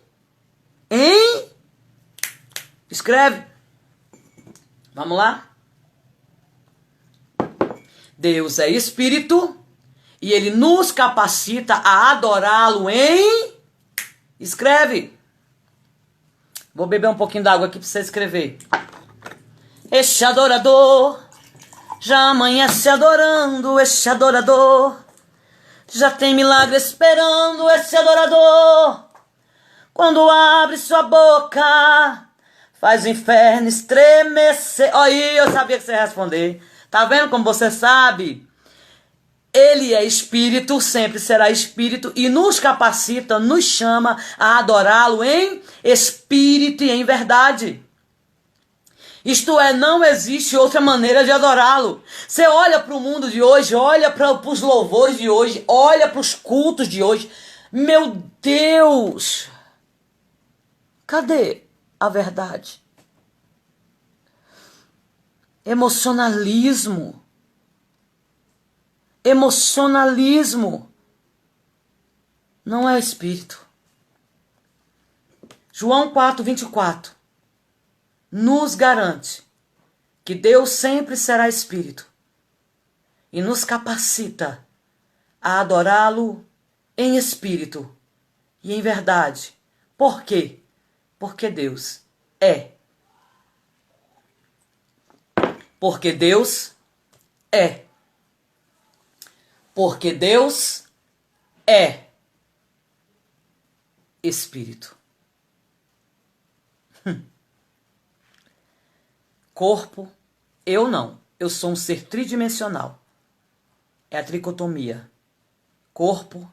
Escreve. Vamos lá? Deus é espírito e ele nos capacita a adorá-lo em... Escreve. Vou beber um pouquinho d'água aqui para você escrever. Este adorador já amanhece adorando, este adorador já tem milagre esperando, esse adorador. Quando abre sua boca, faz o inferno estremecer. Aí, eu sabia que você ia responder. Tá vendo como você sabe? Ele é espírito, sempre será espírito e nos capacita, nos chama a adorá-lo em espírito e em verdade. Isto é, não existe outra maneira de adorá-lo. Você olha para o mundo de hoje, olha para os louvores de hoje, olha para os cultos de hoje. Meu Deus! Cadê a verdade? Emocionalismo. Emocionalismo. Não é espírito. João 4:24 nos garante que Deus sempre será espírito e nos capacita a adorá-lo em espírito e em verdade. Por quê? Porque Deus é. Porque Deus é. Porque Deus é espírito. Corpo, eu não. Eu sou um ser tridimensional. É a tricotomia. Corpo,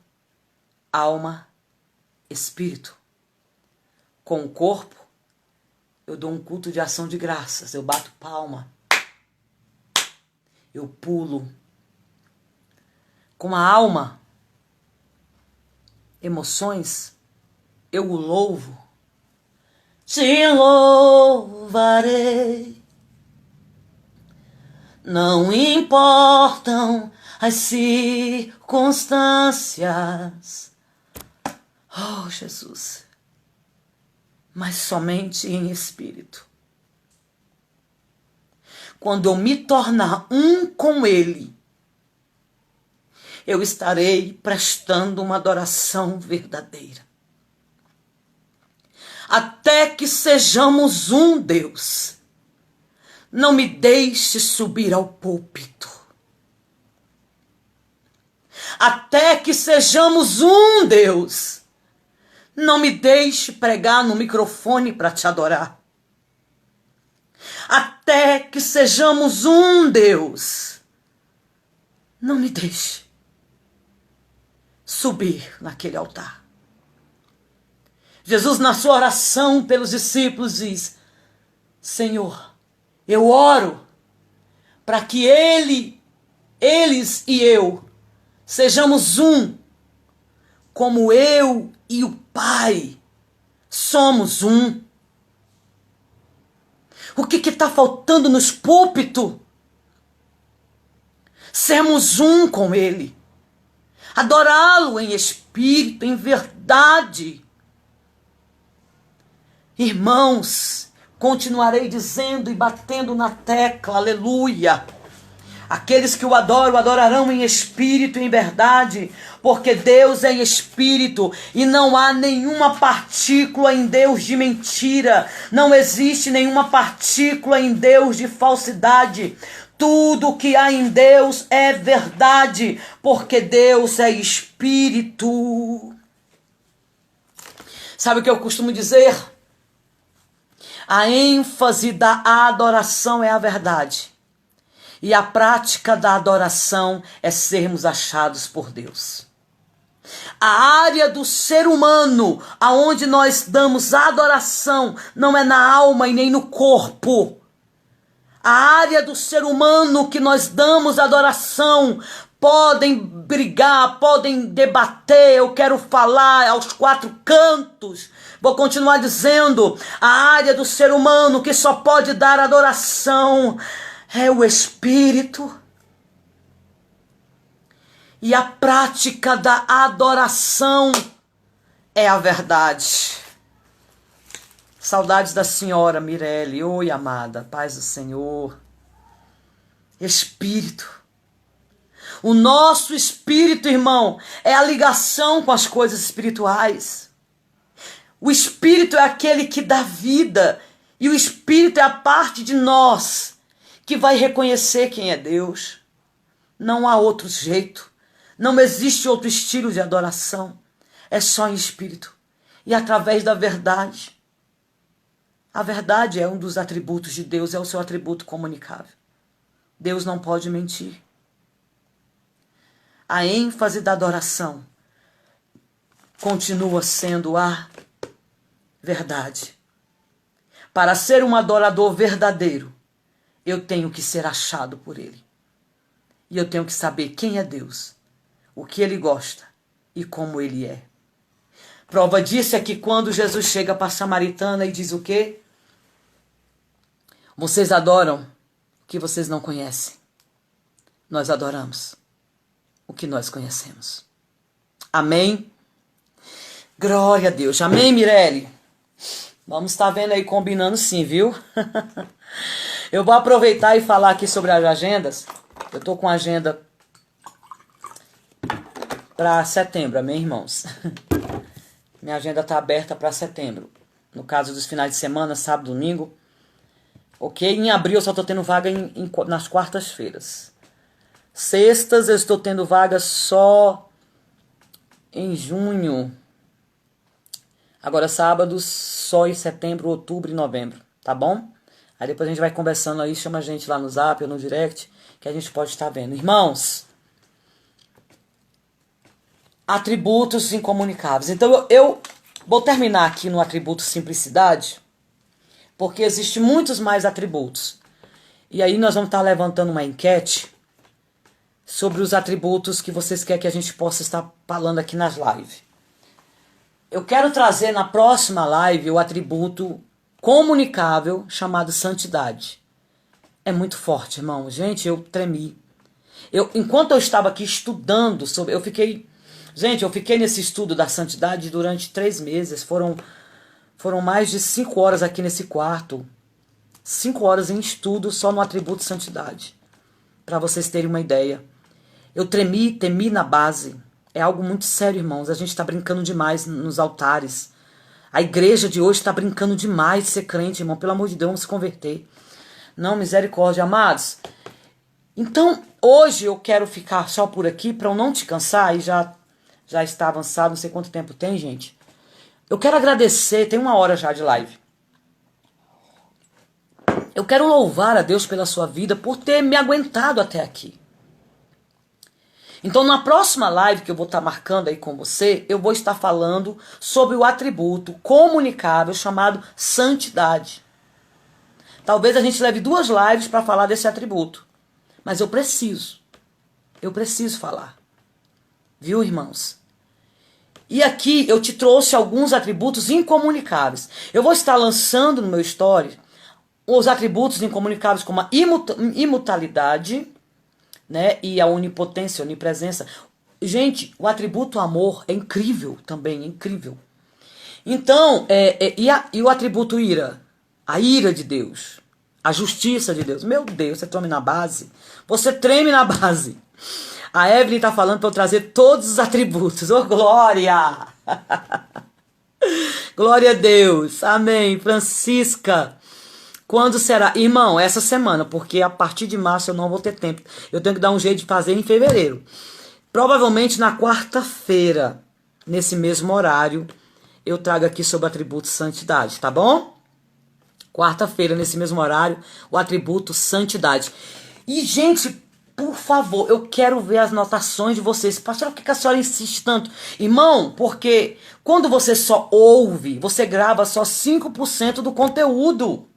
alma, espírito. Com o corpo, eu dou um culto de ação de graças. Eu bato palma. Eu pulo. Com a alma, emoções, eu o louvo. Te louvarei. Não importam as circunstâncias. Oh, Jesus. Mas somente em espírito. Quando eu me tornar um com Ele, eu estarei prestando uma adoração verdadeira. Até que sejamos um, Deus. Não me deixe subir ao púlpito. Até que sejamos um, Deus. Não me deixe pregar no microfone para te adorar. Até que sejamos um, Deus. Não me deixe subir naquele altar. Jesus, na sua oração pelos discípulos, diz: Senhor, eu oro para que eles e eu sejamos um, como eu e o Pai somos um. O que está faltando nos púlpitos? Sermos um com Ele. Adorá-lo em espírito, em verdade. Irmãos, continuarei dizendo e batendo na tecla, aleluia. Aqueles que o adoram, adorarão em espírito e em verdade, porque Deus é espírito e não há nenhuma partícula em Deus de mentira, não existe nenhuma partícula em Deus de falsidade. Tudo que há em Deus é verdade, porque Deus é espírito. Sabe o que eu costumo dizer? A ênfase da adoração é a verdade. E a prática da adoração é sermos achados por Deus. A área do ser humano, aonde nós damos adoração, não é na alma e nem no corpo. A área do ser humano que nós damos adoração, podem brigar, podem debater, eu quero falar aos quatro cantos. Vou continuar dizendo, a área do ser humano que só pode dar adoração é o espírito. E a prática da adoração é a verdade. Saudades da senhora Mirelle. Oi, amada, paz do Senhor. Espírito. O nosso espírito, irmão, é a ligação com as coisas espirituais. O espírito é aquele que dá vida. E o espírito é a parte de nós que vai reconhecer quem é Deus. Não há outro jeito. Não existe outro estilo de adoração. É só em espírito. E através da verdade. A verdade é um dos atributos de Deus, é o seu atributo comunicável. Deus não pode mentir. A ênfase da adoração continua sendo a verdade. Para ser um adorador verdadeiro, eu tenho que ser achado por Ele. E eu tenho que saber quem é Deus, o que Ele gosta e como Ele é. Prova disso é que quando Jesus chega para a samaritana e diz o quê? Vocês adoram o que vocês não conhecem. Nós adoramos o que nós conhecemos. Amém? Glória a Deus. Amém, Mirelle? Vamos estar vendo aí, combinando sim, viu? Eu vou aproveitar e falar aqui sobre as agendas. Eu tô com a agenda para setembro, amém, irmãos? Minha agenda tá aberta para setembro. No caso dos finais de semana, sábado, domingo. Ok? Em abril eu só tô tendo vaga nas quartas-feiras. Sextas eu estou tendo vaga só em junho. Agora sábados só em setembro, outubro e novembro. Tá bom? Aí depois a gente vai conversando aí, chama a gente lá no Zap ou no Direct, que a gente pode estar vendo. Irmãos, atributos incomunicáveis. Então eu vou terminar aqui no atributo simplicidade, porque existem muitos mais atributos. E aí nós vamos estar levantando uma enquete sobre os atributos que vocês querem que a gente possa estar falando aqui nas lives. Eu quero trazer na próxima live o atributo comunicável chamado santidade. É muito forte, irmão. Gente, eu tremi. Enquanto eu estava aqui estudando sobre... eu fiquei nesse estudo da santidade durante 3 meses. Foram mais de 5 horas aqui nesse quarto. 5 horas em estudo só no atributo santidade. Para vocês terem uma ideia. Eu temi na base. É algo muito sério, irmãos. A gente está brincando demais nos altares. A igreja de hoje está brincando demais de ser crente, irmão. Pelo amor de Deus, vamos se converter. Não, misericórdia, amados. Então, hoje eu quero ficar só por aqui para eu não te cansar. E já está avançado, não sei quanto tempo tem, gente. Eu quero agradecer, tem 1 hora já de live. Eu quero louvar a Deus pela sua vida, por ter me aguentado até aqui. Então, na próxima live que eu vou estar marcando aí com você, eu vou estar falando sobre o atributo comunicável chamado santidade. Talvez a gente leve 2 lives para falar desse atributo. Mas eu preciso falar. Viu, irmãos? E aqui eu te trouxe alguns atributos incomunicáveis. Eu vou estar lançando no meu story os atributos incomunicáveis como a imutabilidade, né, e a onipotência, a onipresença. Gente, o atributo amor é incrível também, é incrível. Então, e o atributo ira? A ira de Deus, a justiça de Deus. Meu Deus, você treme na base. Você treme na base. A Evelyn tá falando para eu trazer todos os atributos. Ô, glória! Glória a Deus. Amém. Francisca. Quando será? Irmão, essa semana, porque a partir de março eu não vou ter tempo. Eu tenho que dar um jeito de fazer em fevereiro. Provavelmente na quarta-feira, nesse mesmo horário, eu trago aqui sobre o atributo santidade, tá bom? Quarta-feira, nesse mesmo horário, o atributo santidade. E, gente, por favor, eu quero ver as anotações de vocês. Pastor, por que a senhora insiste tanto? Irmão, porque quando você só ouve, você grava só 5% do conteúdo.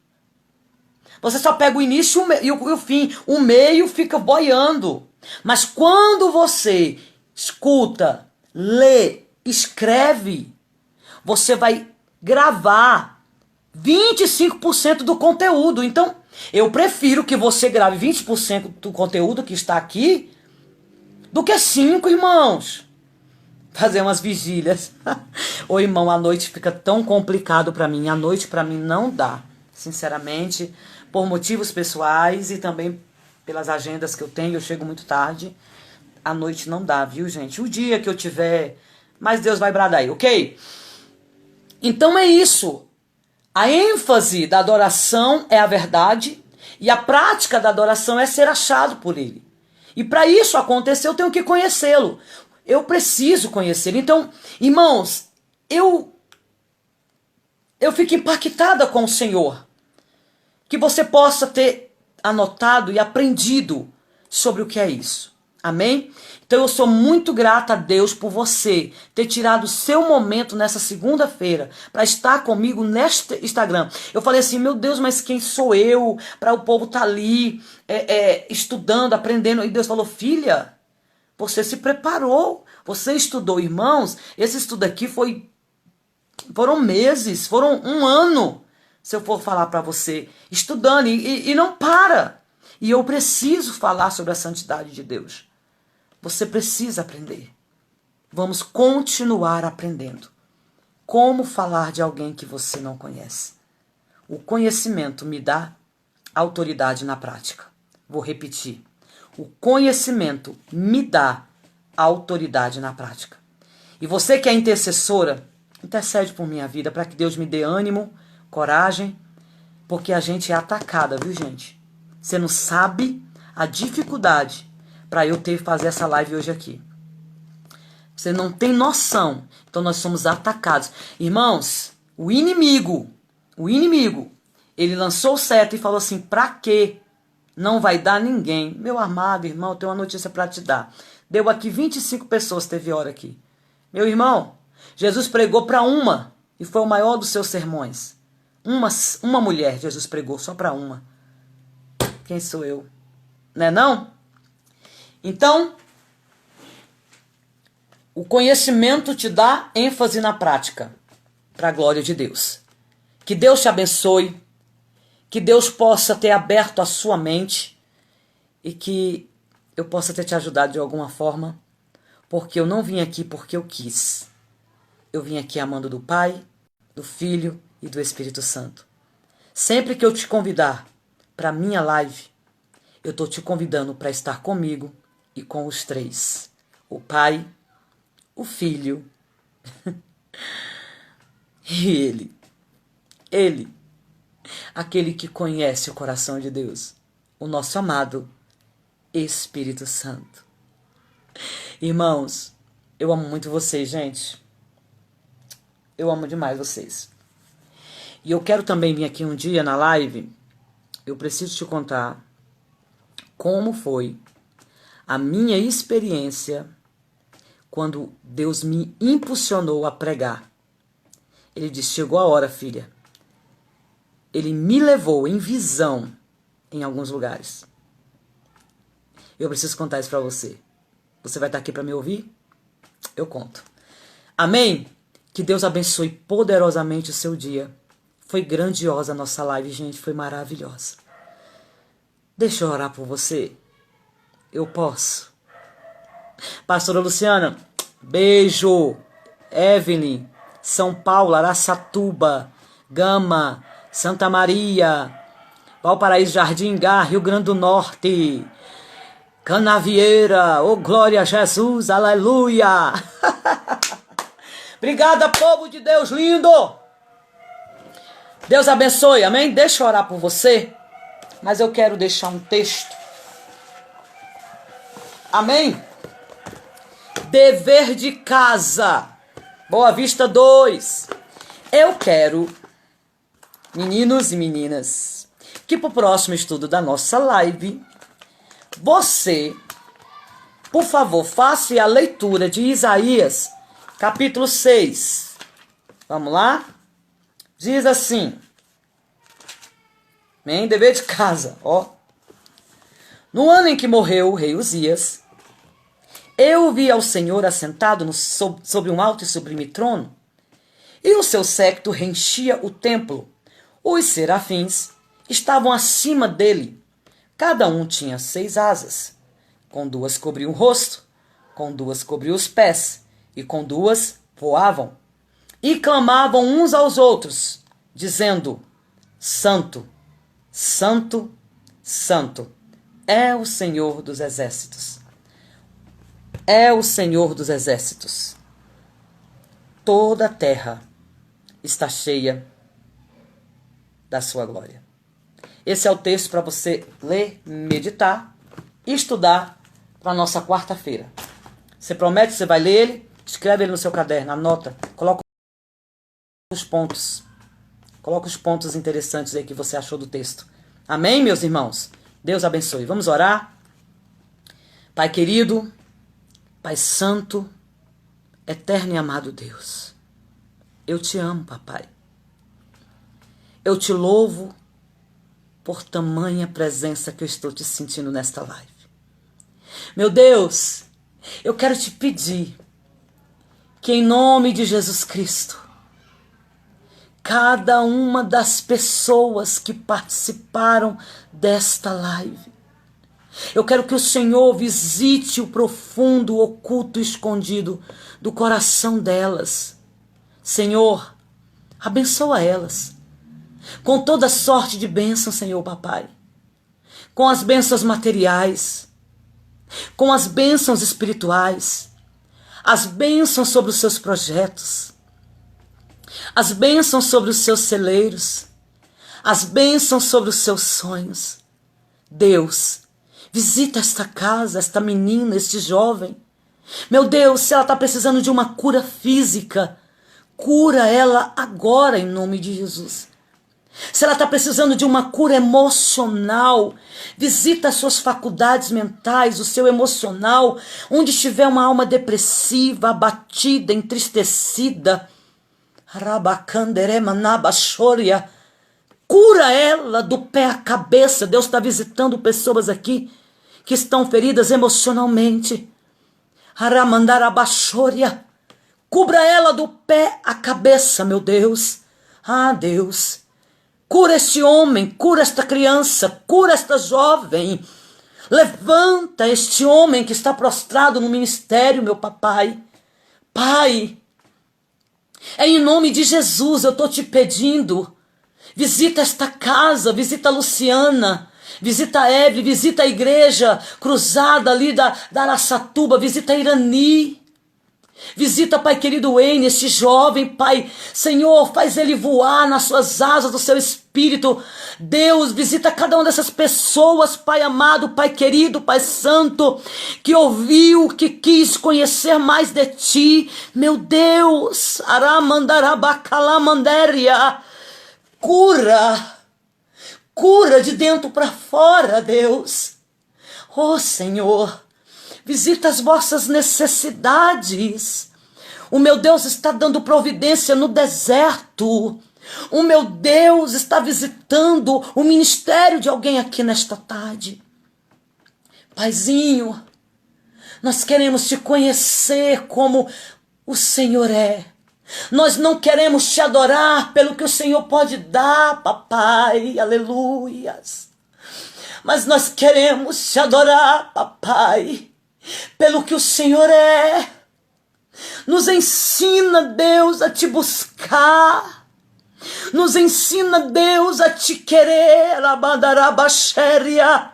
Você só pega o início e o fim. O meio fica boiando. Mas quando você escuta, lê, escreve, você vai gravar 25% do conteúdo. Então, eu prefiro que você grave 20% do conteúdo que está aqui do que 5, irmãos. Fazer umas vigílias. Ô, irmão, a noite fica tão complicado para mim. A noite para mim não dá, sinceramente. Por motivos pessoais e também pelas agendas que eu tenho, eu chego muito tarde. A noite não dá, viu, gente? O dia que eu tiver, mas Deus vai bradar aí, ok? Então é isso. A ênfase da adoração é a verdade e a prática da adoração é ser achado por Ele. E para isso acontecer, eu tenho que conhecê-lo. Eu preciso conhecê-lo. Então, irmãos, eu fico impactada com o Senhor. Que você possa ter anotado e aprendido sobre o que é isso. Amém? Então eu sou muito grata a Deus por você ter tirado o seu momento nessa segunda-feira para estar comigo neste Instagram. Eu falei assim, meu Deus, mas quem sou eu para o povo estar ali estudando, aprendendo? E Deus falou, filha, você se preparou, você estudou, irmãos. Esse estudo aqui foram meses, foram 1 ano. Se eu for falar para você, estudando, e não para. E eu preciso falar sobre a santidade de Deus. Você precisa aprender. Vamos continuar aprendendo. Como falar de alguém que você não conhece? O conhecimento me dá autoridade na prática. Vou repetir. O conhecimento me dá autoridade na prática. E você que é intercessora, intercede por minha vida, para que Deus me dê ânimo, coragem, porque a gente é atacada, viu, gente? Você não sabe a dificuldade para eu ter que fazer essa live hoje aqui. Você não tem noção. Então nós somos atacados. Irmãos, o inimigo, Ele lançou o cetro e falou assim, pra quê? Não vai dar ninguém. Meu amado irmão, eu tenho uma notícia para te dar. Deu aqui 25 pessoas, teve hora aqui. Meu irmão, Jesus pregou para uma e foi o maior dos seus sermões. Uma mulher Jesus pregou só para uma. Quem sou eu? Né não? Então, o conhecimento te dá ênfase na prática, para a glória de Deus. Que Deus te abençoe, que Deus possa ter aberto a sua mente e que eu possa ter te ajudado de alguma forma, porque eu não vim aqui porque eu quis. Eu vim aqui amando do Pai, do Filho e do Espírito Santo. Sempre que eu te convidar para minha live, eu estou te convidando para estar comigo e com os três. O Pai, o Filho e Ele. Ele, aquele que conhece o coração de Deus, o nosso amado Espírito Santo. Irmãos, eu amo muito vocês, gente. Eu amo demais vocês. E eu quero também vir aqui um dia na live. Eu preciso te contar como foi a minha experiência quando Deus me impulsionou a pregar. Ele disse, chegou a hora, filha. Ele me levou em visão em alguns lugares. Eu preciso contar isso para você. Você vai estar aqui para me ouvir? Eu conto. Amém? Que Deus abençoe poderosamente o seu dia. Foi grandiosa a nossa live, gente. Foi maravilhosa. Deixa eu orar por você. Eu posso. Pastora Luciana, beijo. Evelyn, São Paulo, Araçatuba, Gama, Santa Maria, Valparaíso, Jardim Gá, Rio Grande do Norte, Canavieira, oh glória a Jesus, aleluia. Obrigada, povo de Deus lindo. Deus abençoe, amém? Deixa eu orar por você, mas eu quero deixar um texto. Amém? Dever de casa, Boa Vista 2. Eu quero, meninos e meninas, que pro próximo estudo da nossa live, você, por favor, faça a leitura de Isaías, capítulo 6. Vamos lá? Diz assim, bem, dever de casa, ó. No ano em que morreu o rei Uzias, eu vi ao Senhor assentado sobre um alto e sublime trono, e o seu séquito reenchia o templo. Os serafins estavam acima dele. Cada um tinha 6 asas. Com 2 cobriam o rosto, com 2 cobriam os pés, e com 2 voavam. E clamavam uns aos outros, dizendo, Santo, Santo, Santo, é o Senhor dos exércitos. É o Senhor dos exércitos. Toda a terra está cheia da sua glória. Esse é o texto para você ler, meditar e estudar para a nossa quarta-feira. Você promete que você vai ler ele? Escreve ele no seu caderno, anota, coloca os pontos. Coloca os pontos interessantes aí que você achou do texto. Amém, meus irmãos? Deus abençoe. Vamos orar? Pai querido, Pai santo, eterno e amado Deus, eu te amo, papai. Eu te louvo por tamanha presença que eu estou te sentindo nesta live. Meu Deus, eu quero te pedir que em nome de Jesus Cristo, cada uma das pessoas que participaram desta live, eu quero que o Senhor visite o profundo, oculto, escondido do coração delas. Senhor, abençoa elas com toda sorte de bênção, Senhor papai, com as bênçãos materiais, com as bênçãos espirituais, as bênçãos sobre os seus projetos, as bênçãos sobre os seus celeiros, as bênçãos sobre os seus sonhos. Deus, visita esta casa, esta menina, este jovem. Meu Deus, se ela está precisando de uma cura física, cura ela agora em nome de Jesus. Se ela está precisando de uma cura emocional, visita as suas faculdades mentais, o seu emocional, onde estiver uma alma depressiva, abatida, entristecida. Cura ela do pé à cabeça. Deus está visitando pessoas aqui que estão feridas emocionalmente. Cubra ela do pé à cabeça, meu Deus. Ah, Deus. Cura este homem, cura esta criança, cura esta jovem. Levanta este homem que está prostrado no ministério, meu papai. Pai, é em nome de Jesus eu estou te pedindo. Visita esta casa, visita a Luciana, visita a Evelyn, visita a igreja cruzada ali da Araçatuba, visita a Irani. Visita, Pai querido Wayne, este jovem, Pai. Senhor, faz ele voar nas suas asas do seu espírito. Deus, visita cada uma dessas pessoas, Pai amado, Pai querido, Pai santo, que ouviu, que quis conhecer mais de Ti. Meu Deus, Aramandarabacalamandéria. Cura de dentro para fora, Deus. Oh, Senhor, visita as vossas necessidades. O meu Deus está dando providência no deserto. O meu Deus está visitando o ministério de alguém aqui nesta tarde. Paizinho, nós queremos te conhecer como o Senhor é. Nós não queremos te adorar pelo que o Senhor pode dar, papai, aleluias. Mas nós queremos te adorar, papai, pelo que o Senhor é. Nos ensina, Deus, a te buscar. Nos ensina, Deus, a te querer, abadarabaxéria.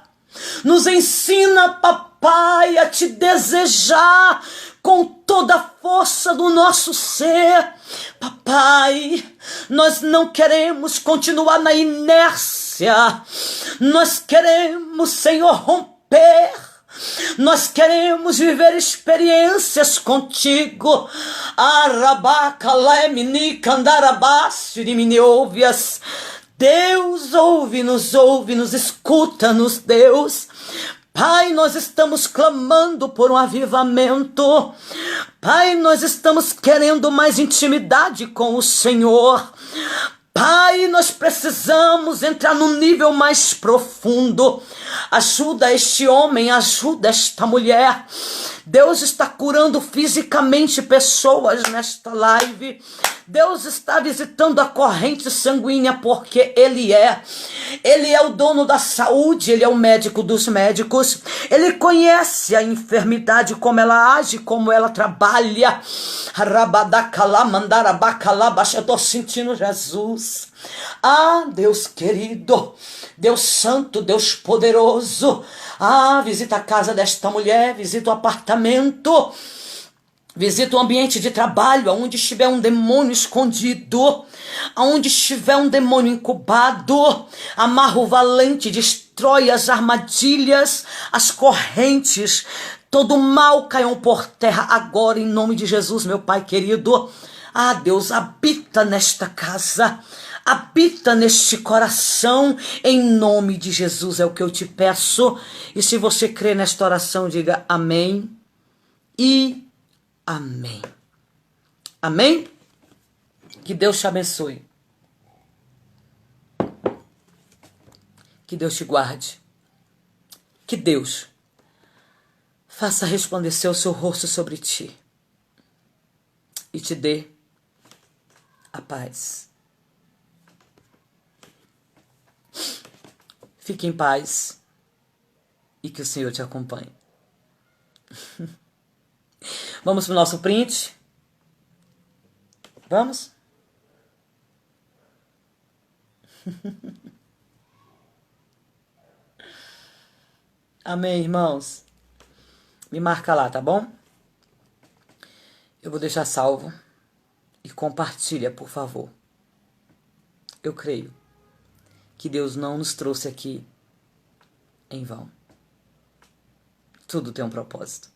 Nos ensina, papai, a te desejar com toda a força do nosso ser. Papai, nós não queremos continuar na inércia. Nós queremos, Senhor, romper. Nós queremos viver experiências contigo. Deus, ouve-nos, escuta-nos, Deus. Pai, nós estamos clamando por um avivamento. Pai, nós estamos querendo mais intimidade com o Senhor. Pai, nós precisamos entrar num nível mais profundo. Ajuda este homem, ajuda esta mulher. Deus está curando fisicamente pessoas nesta live. Deus está visitando a corrente sanguínea porque Ele é o dono da saúde, Ele é o médico dos médicos. Ele conhece a enfermidade, como ela age, como ela trabalha. Eu estou sentindo Jesus. Ah, Deus querido, Deus santo, Deus poderoso. Ah, visita a casa desta mulher, visita o apartamento. Visita o ambiente de trabalho, aonde estiver um demônio escondido, aonde estiver um demônio incubado. Amarra o valente, destrói as armadilhas, as correntes. Todo mal caiam por terra agora, em nome de Jesus, meu Pai querido. Ah, Deus, habita nesta casa, habita neste coração, em nome de Jesus, é o que eu te peço. E se você crê nesta oração, diga amém e amém. Amém? Que Deus te abençoe. Que Deus te guarde. Que Deus faça resplandecer o seu rosto sobre ti e te dê a paz. Fique em paz e que o Senhor te acompanhe. Vamos para o nosso print? Vamos? Amém, irmãos? Me marca lá, tá bom? Eu vou deixar salvo. E compartilha, por favor. Eu creio que Deus não nos trouxe aqui em vão. Tudo tem um propósito.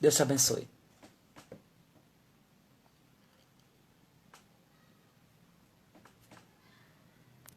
Deus te abençoe.